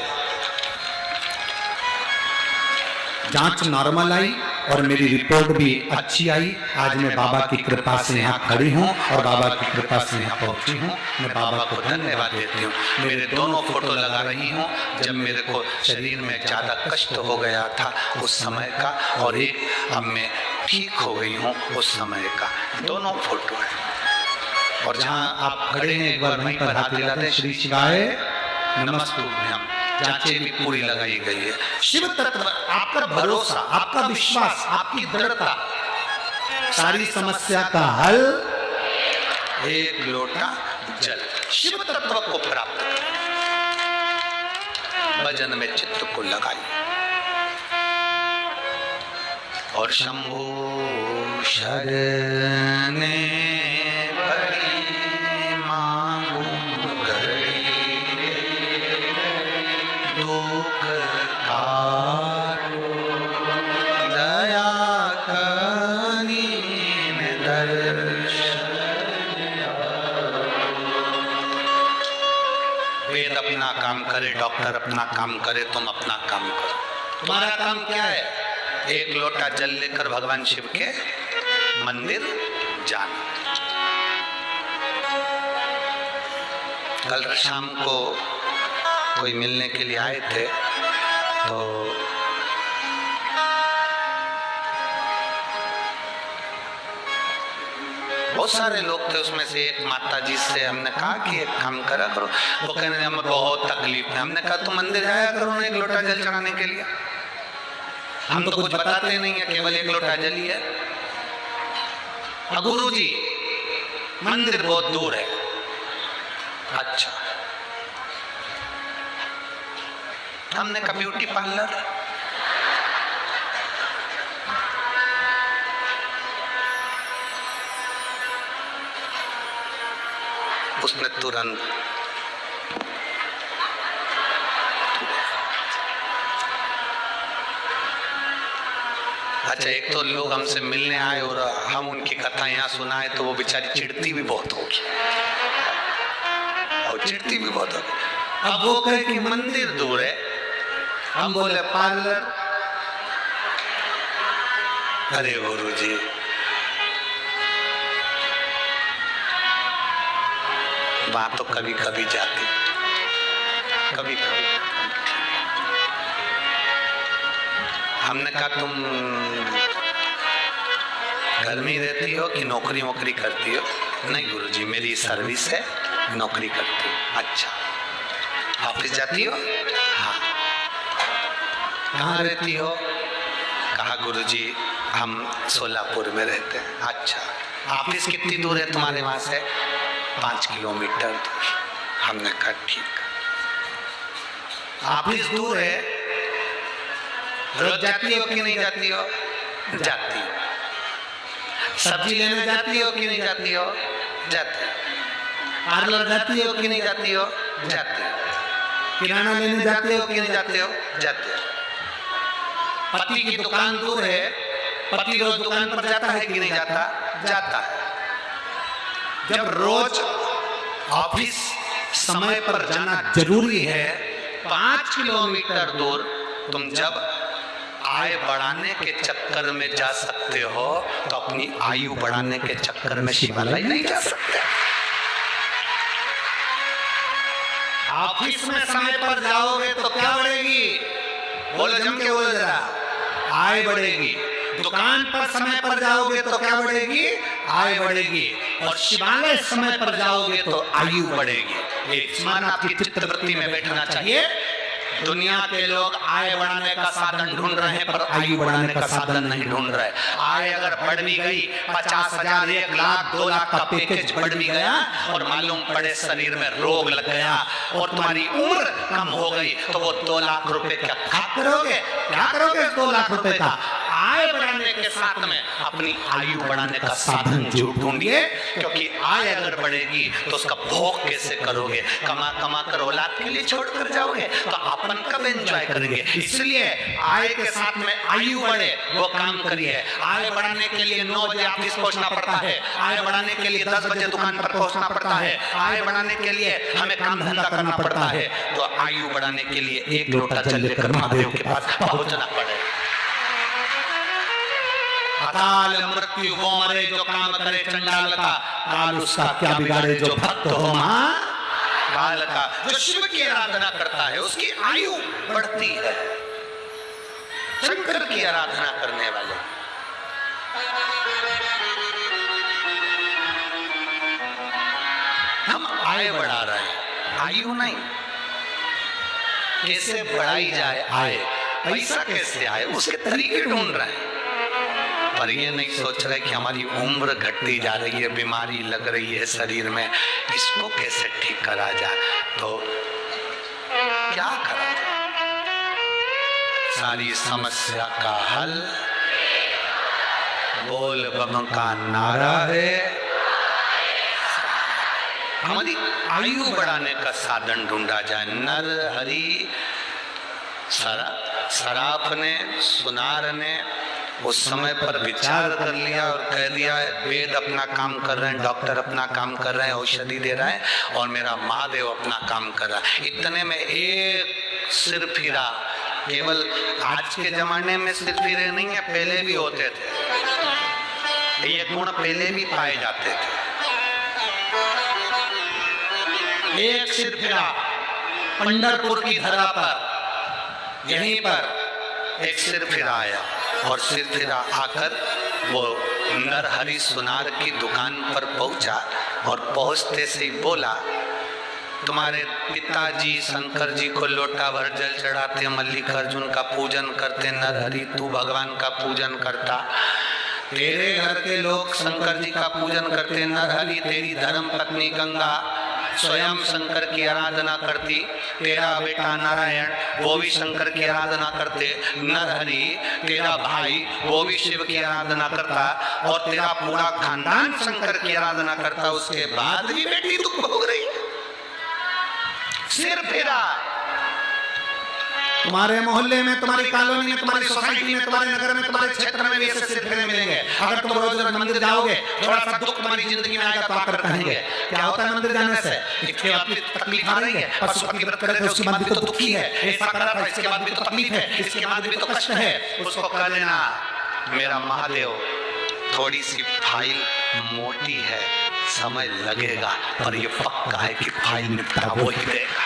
जांच नॉर्मल आई और मेरी रिपोर्ट भी अच्छी आई। आज मैं बाबा की कृपा से यहाँ खड़ी हूँ और बाबा की कृपा से यहाँ पहुँची हूँ। मैं बाबा को धन्यवाद देती हूँ। मेरे दोनों फोटो लगा रही हूँ जब मेरे को शरीर में ज़्यादा कष्ट हो गया था उस समय का, और एक अब मैं ठीक हो गई हूँ उस समय का। दोनों फोटो है। और जहाँ आप खड़े हैं एक बार वहीं पर हाथ हिलाते हैं। श्री शिवाय नमस्तुभ्यम। जांचें भी पूरी लगाई गई है। शिव तत्व, आपका भरोसा, आपका विश्वास, आपकी दृढ़ता, सारी समस्या का हल 1 लोटा जल। शिव तत्व को प्राप्त करें, भजन में चित्त को लगाइए और शंभो शरणे पड़ी मांगू दुख काटो दया करी दर्शन। वेद अपना काम करे, डॉक्टर अपना काम करे, तुम अपना काम करो। तुम्हारा काम क्या है? 1 लोटा जल लेकर भगवान शिव के मंदिर जाना। कल शाम को कोई मिलने के लिए आए थे तो बहुत सारे लोग थे। उसमें से एक माता जी से हमने कहा कि एक काम करा करो। तो कहने हमें बहुत तकलीफ है। हमने कहा तो मंदिर जाया करो ना 1 लोटा जल चढ़ाने के लिए। हम तो कुछ बताते नहीं है, केवल 1 लोटा जल ही है। और गुरु जी मंदिर बहुत दूर है। अच्छा, हमने कहा ब्यूटी पार्लर। उसने तुरंत अच्छा, एक तो लोग हमसे मिलने आए और हम उनकी कथा यहाँ सुनाए तो वो बेचारी चिढ़ती भी बहुत होगी और चिढ़ती भी बहुत होगी। अब वो कहे कि मंदिर दूर है, हम बोले पार्लर। अरे गुरु जी, वहां तो कभी कभी जाती, कभी कभी। हमने कहा तुम घर में ही रहती हो कि नौकरी वोकरी करती हो? नहीं गुरु जी, मेरी सर्विस है, नौकरी करती हूँ। अच्छा, ऑफिस जाती हो? हाँ। कहाँ रहती हो? कहा गुरुजी हम सोलापुर में रहते हैं। अच्छा, ऑफिस कितनी दूर है तुम्हारे वहां से? 5 किलोमीटर दूर। हमने कहा ठीक। ऑफिस दूर है, रोज जाती हो कि नहीं जाती हो? जाती हो। सब्जी लेने जाती हो कि नहीं जाती हो? जाती हो। पार्लर जाती हो कि नहीं जाती हो? जाती हो। किराना लेने जाते हो कि नहीं जाते हो? जाते हो। पति की दुकान दूर है, पति रोज दुकान पर जाता है कि नहीं जाता? जाता है। जब रोज ऑफिस समय पर जाना जरूरी है, 5 किलोमीटर दूर तुम जब आय बढ़ाने के चक्कर में जा सकते हो तो अपनी आयु बढ़ाने के चक्कर में शिवालय नहीं जा सकते। ऑफिस में समय पर जाओगे तो क्या बढ़ेगी? बोलो, जम के बोलो जरा। आय बढ़ेगी। दुकान पर समय पर जाओगे तो क्या बढ़ेगी? आय बढ़ेगी। और शिवालय समय पर जाओगे तो आयु बढ़ेगी। ये स्मरण आपकी चित्तवृत्ति में बैठना चाहिए। दुनिया के लोग आय बढ़ाने का साधन ढूंढ रहे हैं पर आयु बढ़ाने का साधन नहीं ढूंढ रहे। आय अगर बढ़ भी गई, 50,000, 1 लाख, 2 लाख का पैकेज बढ़ भी गया और मालूम पड़े शरीर में रोग लग गया और तुम्हारी उम्र कम हो गई तो वो 2 लाख रुपए क्या करोगे? क्या करोगे 2 लाख रुपए का? आय बढ़ाने के साथ में अपनी आयु बढ़ाने का साधन जरूर ढूंढिए, क्योंकि आय अगर बढ़ेगी तो उसका भोग कैसे करोगे? कमा कमा कर औलाद के लिए छोड़ कर जाओगे तो अपन कब एंजॉय करेंगे? इसलिए आय के साथ में आयु बढ़े वो काम करिए। आय बढ़ाने के लिए 9 बजे ऑफिस पहुंचना पड़ता है, आय बढ़ाने के लिए 10 बजे दुकान पर पहुंचना पड़ता है, आय बढ़ाने के लिए हमें काम धंधा करना पड़ता है। तो आयु बढ़ाने के लिए 1 लोटा जल लेकर महादेव के पास पहुंचना पड़ेगा। अकाल मृत्यु वो मरे जो काम करे चंडाल का, काल उसका क्या बिगाड़े जो भक्त हो महाकाल का। जो शिव की आराधना करता है उसकी आयु बढ़ती है। शंकर की आराधना करने वाले हम आय बढ़ा रहे हैं, आयु नहीं। कैसे बढ़ाई जाए आय, पैसा कैसे आए उसके तरीके ढूंढ रहे हैं, पर ये नहीं सोच रहे कि हमारी उम्र घटती जा रही है, बीमारी लग रही है शरीर में, इसको कैसे ठीक करा जाए। तो क्या करा जाए? सारी समस्या का हल बोल बम का नारा है। हमारी आयु बढ़ाने का साधन ढूंढा जाए। नर हरि सराफ ने, सुनार ने उस समय पर विचार कर लिया और कह दिया वेद अपना काम कर रहे हैं, डॉक्टर अपना काम कर रहे हैं, औषधि दे रहे हैं और मेरा महादेव अपना काम कर रहा है। इतने में एक सिर फिरा। केवल आज के जमाने में सिर फिरे नहीं है, पहले भी होते थे। ये गुण पहले भी पाए जाते थे। एक सिर फिरा पंढरपुर की धरा पर, यहीं पर एक सिर फिरा आया और सिर फिरा आकर वो नरहरि सुनार की दुकान पर पहुंचा और पहुंचते से ही बोला, तुम्हारे पिताजी शंकर जी को लोटा भर जल चढ़ाते, मल्लिकार्जुन का पूजन करते, नरहरि तू भगवान का पूजन करता, तेरे घर के लोग शंकर जी का पूजन करते, नरहरि तेरी धर्म पत्नी गंगा स्वयं शंकर की आराधना करती, तेरा बेटा नारायण वो भी शंकर की आराधना करते, नरहरि तेरा भाई वो भी शिव की आराधना करता और तेरा पूरा खानदान शंकर की आराधना करता, उसके बाद भी बेटी दुख भोग रही। सिर फेरा। तुम्हारे मोहल्ले में, तुम्हारी कॉलोनी में, तुम्हारी सोसाइटी में, तुम्हारे नगर में, तुम्हारे क्षेत्र में भी ऐसे सिर फेरे मिलेंगे। अगर तुम रोज रोज मंदिर जाओगे, थोड़ा सा दुख तुम्हारी जिंदगी में आएगा तो आकर कहेंगे क्या होता है मंदिर जाने से? इसके बाद भी तकलीफ आ रही है, पशुपति व्रत करे थे उसके बाद भी तो दुखी है, ऐसा करा था इसके बाद भी तो तकलीफ है, इसके बाद भी तो कष्ट है। उसको कह देना मेरा महादेव थोड़ी सी फाइल मोटी है, समय लगेगा पर ये पक्का है कि फाइल निपटा वो ही देगा।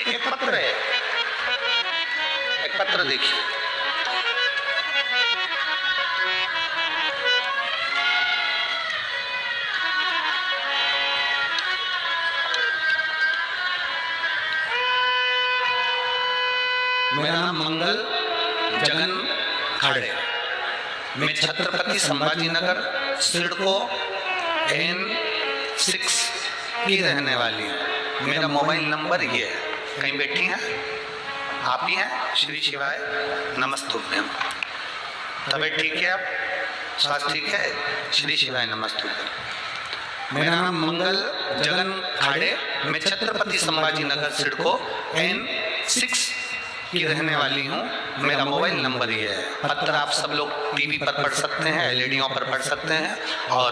एक पत्र है, एक पत्र देखिए, मेरा नाम मंगल जगन खाड़े, मैं छत्रपति संभाजी नगर सिडको N6 की रहने वाली हूँ। मेरा मोबाइल नंबर ये है कहीं बैठी हैं? आप ही हैं? श्री शिवाय नमस्तुभ्यम। तबीयत ठीक है? आप स्वास्थ्य ठीक है? श्री शिवाय नमस्तुभ्यम। मेरा नाम मंगल जगन खाड़े, मैं छत्रपति संभाजी नगर सिडको N6 की रहने वाली हूँ। मेरा मोबाइल नंबर ये है। पत्र आप सब लोग टीवी पर पढ़ सकते हैं, एलईडीओं पर पढ़ सकते हैं। और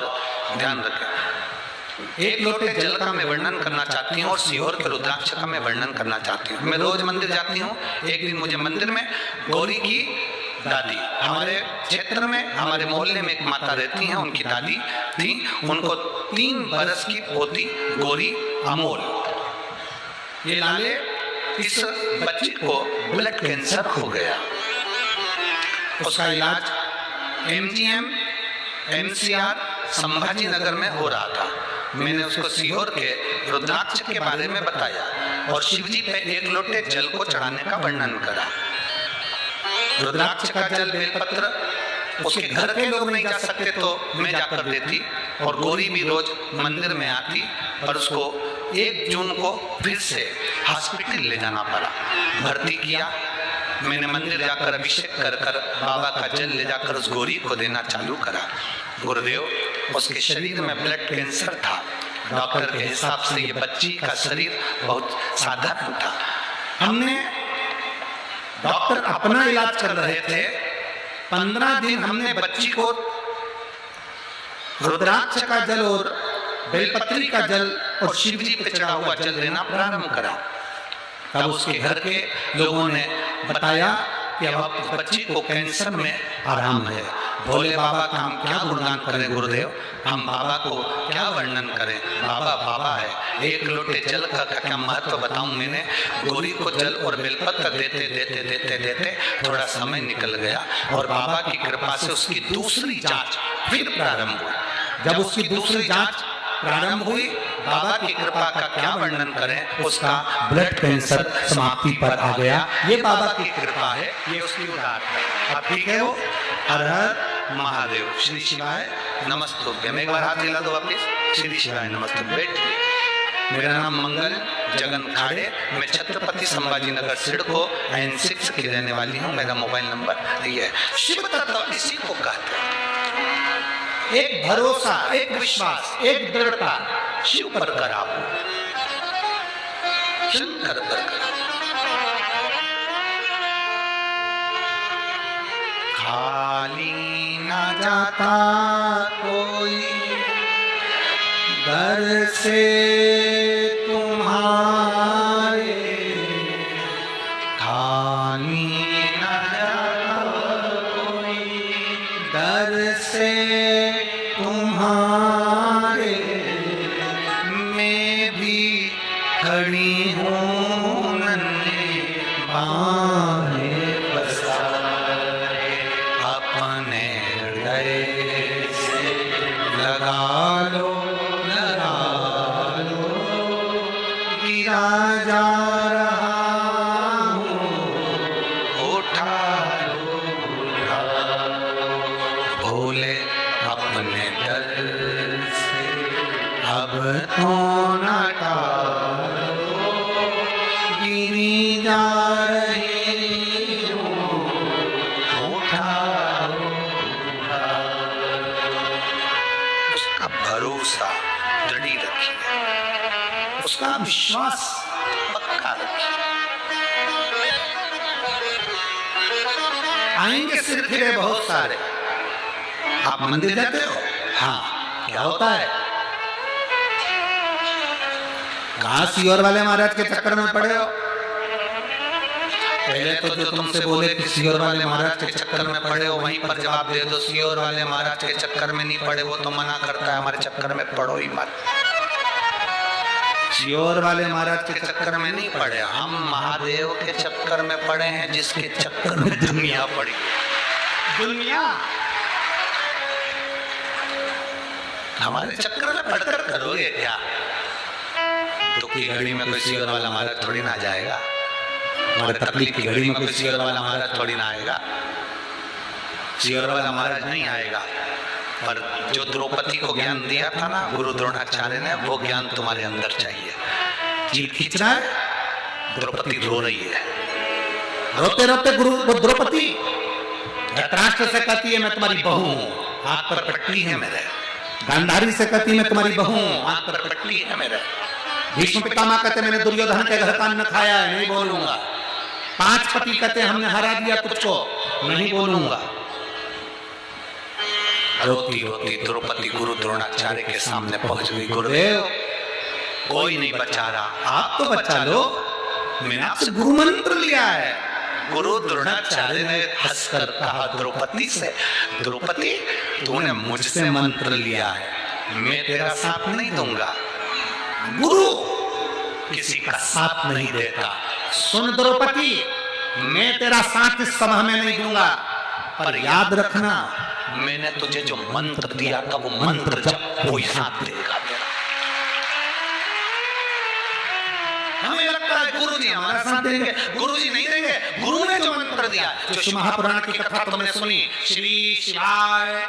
ध्यान रखें, एक लोटे जल का मैं वर्णन करना चाहती हूँ और सीहोर के रुद्राक्ष का मैं वर्णन करना चाहती हूँ। मैं रोज मंदिर जाती हूँ। एक दिन मुझे मंदिर में गौरी की दादी, हमारे क्षेत्र में, हमारे मोहल्ले में एक माता रहती हैं, उनकी दादी थी, उनको 3 बरस की पोती गौरी अमोल, ये लाले, इस बच्चे को ब्लड कैंसर हो गया। उसका इलाज MGM MCR संभाजी नगर में हो रहा था। मैंने उसको सीहोर के रुद्राक्ष के बारे में बताया और शिवजी पे 1 लोटे जल को चढ़ाने का वर्णन करा। रुद्राक्ष का जल, बेलपत्र उसके घर के लोग नहीं जा सकते तो मैं जाकर देती, और गौरी भी रोज मंदिर में आती। पर उसको 1 जून को फिर से हॉस्पिटल ले जाना पड़ा, भर्ती किया। मैंने मंदिर जाकर अभिषेक कर कर बाबा का जल ले जाकर उस गौरी को देना चालू करा। गुरुदेव, उसके शरीर में ब्लड कैंसर था। डॉक्टर के हिसाब से ये बच्ची का शरीर बहुत साधारण था। हमने, डॉक्टर अपना इलाज कर रहे थे। 15 दिन हमने बच्ची को रुद्राक्ष का जल और बेलपत्री का जल और शिवजी पे चढ़ा हुआ जल देना प्रारंभ करा। तब उसके घर के लोगों ने बताया कि अब इस बच्ची को कैंसर में आराम है। भोले बाबा का हम क्या गुणगान करें गुरुदेव, हम बाबा को क्या वर्णन करें। बाबा बाबा है। 1 लोटे जल का क्या महत्व बताऊं। मैंने गौरी को जल और बेलपत्र देते देते देते देते थोड़ा समय निकल गया और बाबा की कृपा से उसकी दूसरी जांच फिर प्रारंभ हुई। जब उसकी दूसरी जांच प्रारंभ हुई, बाबा की कृपा का क्या वर्णन करें, उसका ब्लड कैंसर समाप्ति पर आ गया। ये बाबा की कृपा है, ये उसकी उदारता। आप ठीक है हो? हर हर महादेव। श्री शिवाय नमस्तुभ्यम। एक बार हाथ हिला दो वापिस। श्री शिवाय नमस्तुभ्यम। बैठिए। मेरा नाम मंगल जगन खाड़े, मैं छत्रपति संभाजी नगर सिडको N6 की रहने वाली हूँ। मेरा मोबाइल नंबर ये है। शिव तत्व इसी को कहते हैं। एक भरोसा, एक विश्वास, एक दृढ़ता शिव पर कराओ, शंकर पर कराओ। खाली ना जाता कोई दर से तुम्हारे, खाली ना जाता कोई दर से तुम्हारे, मैं भी खड़ी हूँ नन्हे बाहें पसारे, अपने हृदय से लगा लो गिरा जा रहा हूँ, उठा लो भोले अपने दर से अब तो ना टालो, गिरी जा रही हूँ, उठाओ। उसका भरोसा जड़ी रखिए, उसका विश्वास पक्का रखिए। आएंगे सिर फिरे बहुत सारे। आप मंदिर जाते हो? हाँ। क्या होता है? कहाँ सीहोर वाले महाराज के चक्कर में पड़े हो? पहले तो जो तुमसे बोले कि सीहोर वाले महाराज के चक्कर में पड़े हो, वहीं पर जवाब दे दो सीहोर वाले महाराज के चक्कर में नहीं पड़े, वो तो मना करता है हमारे चक्कर में पड़ो ही मत। सीहोर वाले महाराज के चक्कर में नहीं पड़े, हम महादेव के चक्कर में पड़े हैं, जिसके चक्कर में दुनिया पड़ी। दुनिया हमारे चक्कर में पढ़कर करोगे क्या? दुख की घड़ी में कोई सीहोर वाला महाराज थोड़ी ना जाएगा, हमारे तकलीफ की घड़ी में कोई सीहोर वाला महाराज थोड़ी ना आएगा। सीहोर वाला महाराज नहीं आएगा, पर जो द्रौपदी को ज्ञान दिया था ना गुरु द्रोणाचार्य ने, वो ज्ञान तुम्हारे अंदर चाहिए। जीत खींच रहा है, द्रौपदी रो रही है। रोते रोते गुरु वो द्रौपदी धृतराष्ट्र से कहती है मैं तुम्हारी बहू हूं, हाथ पर पट्टी है मेरे। गांधारी से कहती है मैं तुम्हारी बहू हूं, हाथ पर पट्टी है मेरे। भीष्म पितामह कहते मैंने दुर्योधन के घर का अन्न खाया है, नहीं बोलूंगा। 5 पति कहते हमने हरा दिया तुझको, नहीं बोलूंगा। रोती रोती द्रौपदी गुरु द्रोणाचार्य के सामने पहुंच गई। गुरुदेव कोई नहीं बचा रहा, आप तो बचा लो, मैंने आपसे गुरु मंत्र लिया है। गुरु द्रोणाचार्य ने हंसकर कहा द्रौपदी से, द्रौपदी तूने मुझसे मंत्र लिया है, मैं तेरा साथ नहीं दूंगा। गुरु किसी का साथ नहीं देता। सुन द्रौपदी, मैं तेरा साथ इस सभा में नहीं दूंगा, पर याद रखना मैंने तुझे जो मंत्र दिया था वो मंत्र जब कोई साथ देगा तेरा। हमें लगता है गुरु जी हमारा साथ देंगे, गुरु जी नहीं देंगे। गुरु ने जो मंत्र दिया, जो शिव महापुराण की कथा तुमने सुनी, श्री शिवाय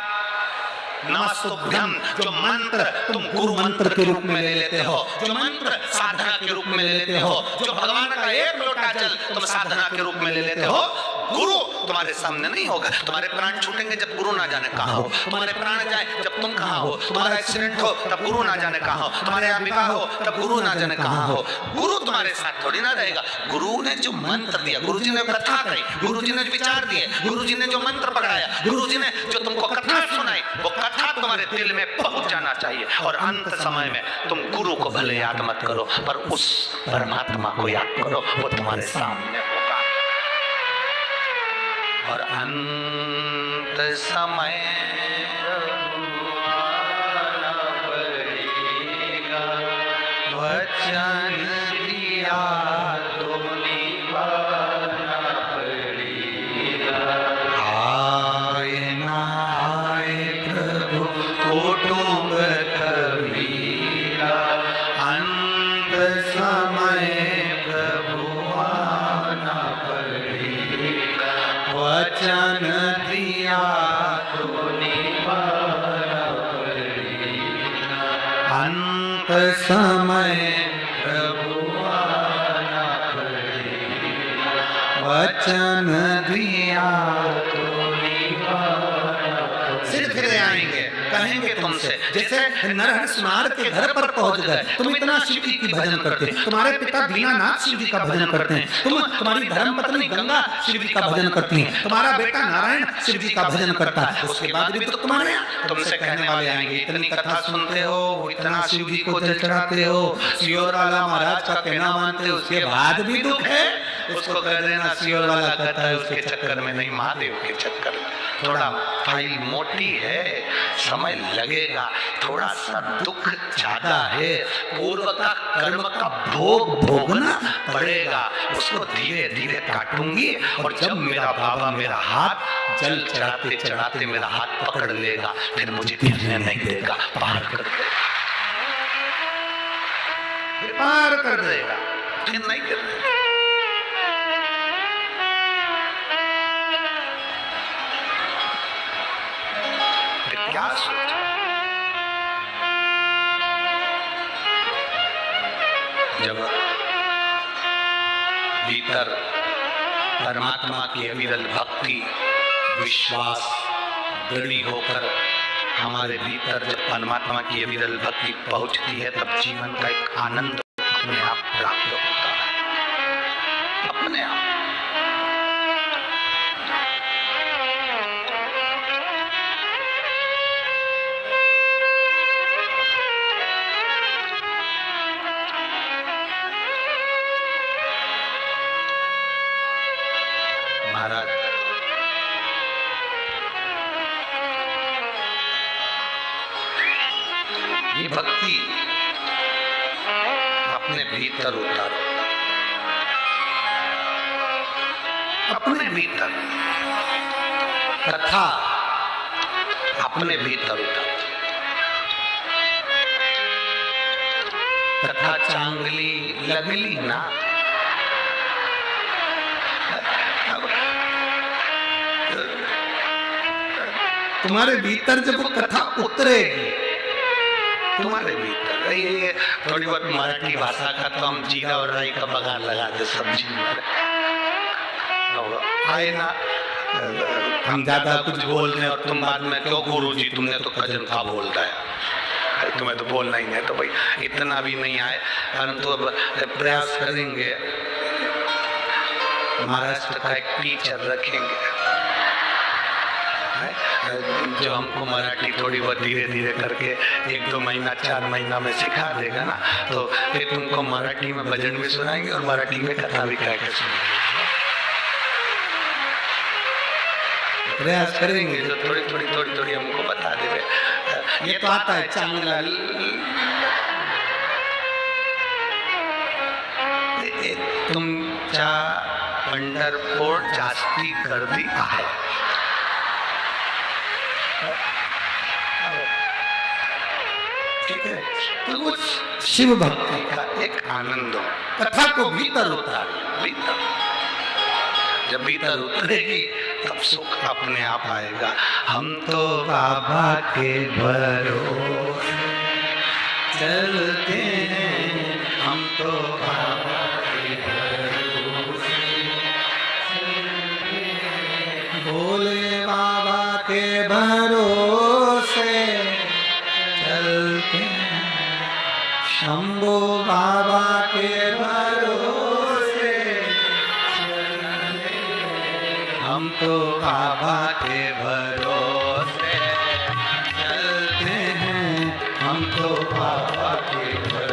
नमस्तुभ्यम, जो मंत्र तुम गुरु मंत्र के रूप में ले लेते हो, जो मंत्र साधना के रूप में ले लेते हो, जो भगवान का एक लोटा जल तुम साधना के रूप में ले लेते हो, गुरु तुम्हारे सामने नहीं होगा। तुम्हारे प्राण छूटेंगे जब गुरु ना जाने कहां हो, तुम्हारे प्राण जाए जब तुम कहां हो, तुम्हारा एक्सीडेंट हो तब गुरु ना जाने कहां हो, तुम्हारे यहाँ विवाह हो तब गुरु ना जाने कहां हो। गुरु तुम्हारे साथ थोड़ी ना रहेगा। गुरु ने जो मंत्र दिया, गुरु जी ने कथा कही, गुरु जी ने विचार दिए, गुरु जी ने जो मंत्र पढ़ाया, गुरु जी ने जो तुमको कथा सुनाई, वो कथा तुम्हारे दिल में पहुंच जाना चाहिए। और अंत समय में तुम गुरु को भले याद मत करो, पर उस परमात्मा को याद करो, वो तुम्हारे सामने होगा। और अंत समय वचन दिया तो निभाना पड़ेगा। आए ना आए प्रभु कुटुंब कबीरा, अंत समय प्रभु आना पड़ेगा। वचन दिया तो निभाना पड़ेगा, अंत समय प्रभु आना पड़ेगा। वचन दिया तो सिर फिरे आएंगे, कहेंगे तुमसे जैसे नरहर सुनार के घर पर पहुंच गए, तुम इतना शिव जी की भजन करते, तुम्हारे पिता दीनानाथ शिव जी का भजन करते हैं, तुम्हारी धर्मपत्नी गंगा शिव जी का भजन करती है, तुम्हारा बेटा नारायण शिव जी का भजन करता है, उसके बाद भी तो तुम्हारे यहाँ तुमसे कहने वाले आएंगे इतनी कथा सुनते हो, इतना शिव जी को जल चढ़ाते हो, सियोर वाला महाराज का कहना मानते हो, उसके बाद भी दुख है, उसको कह देना सियोर वाला कहता है उसके चक्कर में नहीं, महादेव के चक्कर में। थोड़ा फाइल मोटी है, समय लगेगा, थोड़ा सा दुख ज्यादा है, पूर्व का कर्म का भोग भोगना पड़ेगा, उसको धीरे धीरे काटूंगी। और जब मेरा बाबा मेरा हाथ जल चढ़ाते चढ़ाते मेरा हाथ पकड़ लेगा, फिर मुझे गिरने नहीं देगा, पार कर देगा, पार कर देगा, फिर नहीं कर देगा। क्या सोचा? जब भीतर परमात्मा की अविरल भक्ति विश्वास दृढ़ होकर हमारे भीतर जब परमात्मा की अविरल भक्ति पहुंचती है, तब जीवन का एक आनंद अपने आप प्राप्त होता है, अपने आप। महाराज ये भक्ति अपने भीतर उतारो, अपने भीतर कथा अपने भीतर उतारो। कथा चांगली लगली ना, तुम्हारे भीतर जब वो कथा उतरेगी तुम्हारे भीतर ये थोड़ी बहुत मराठी भाषा का तो हम जीरा और राई का बघार लगा दे सब्जी में आए ना, हम ज्यादा कुछ बोल रहे हैं और तुम बाद में क्यों गुरुजी तुमने तो कजन का बोल रहा है, तुम्हें तो बोलना ही नहीं। तो भाई इतना भी नहीं आए, परंतु अब प्रयास करेंगे, महाराष्ट्र का एक टीचर रखेंगे जो हमको मराठी थोड़ी बहुत धीरे धीरे करके 1-2 महीना 4 महीना में सिखा देगा ना, तो फिर तुमको मराठी में भजन भी सुनाएंगे और मराठी में कथा भी कह के सुनाएंगे। प्रयास करेंगे तो थोड़ी हमको बता दे। ये तो आता है चांगला तुमच्या पंढरपूर जास्ती गर्दी आहे, ठीक है, तो वो शिव भक्ति का एक आनंद हो, कथा को भीतर उतार, भीतर जब भीतर उतरेगी तब सुख अपने आप आएगा। हम तो बाबा के भरोसे चलते हैं, हम तो बाबा के भरोसे भोले बाबा के भरोसे चलते हैं, शंभो बाबा के भरोसे हम तो बाबा के भरोसे चलते हैं, हम तो बाबा के भरोसे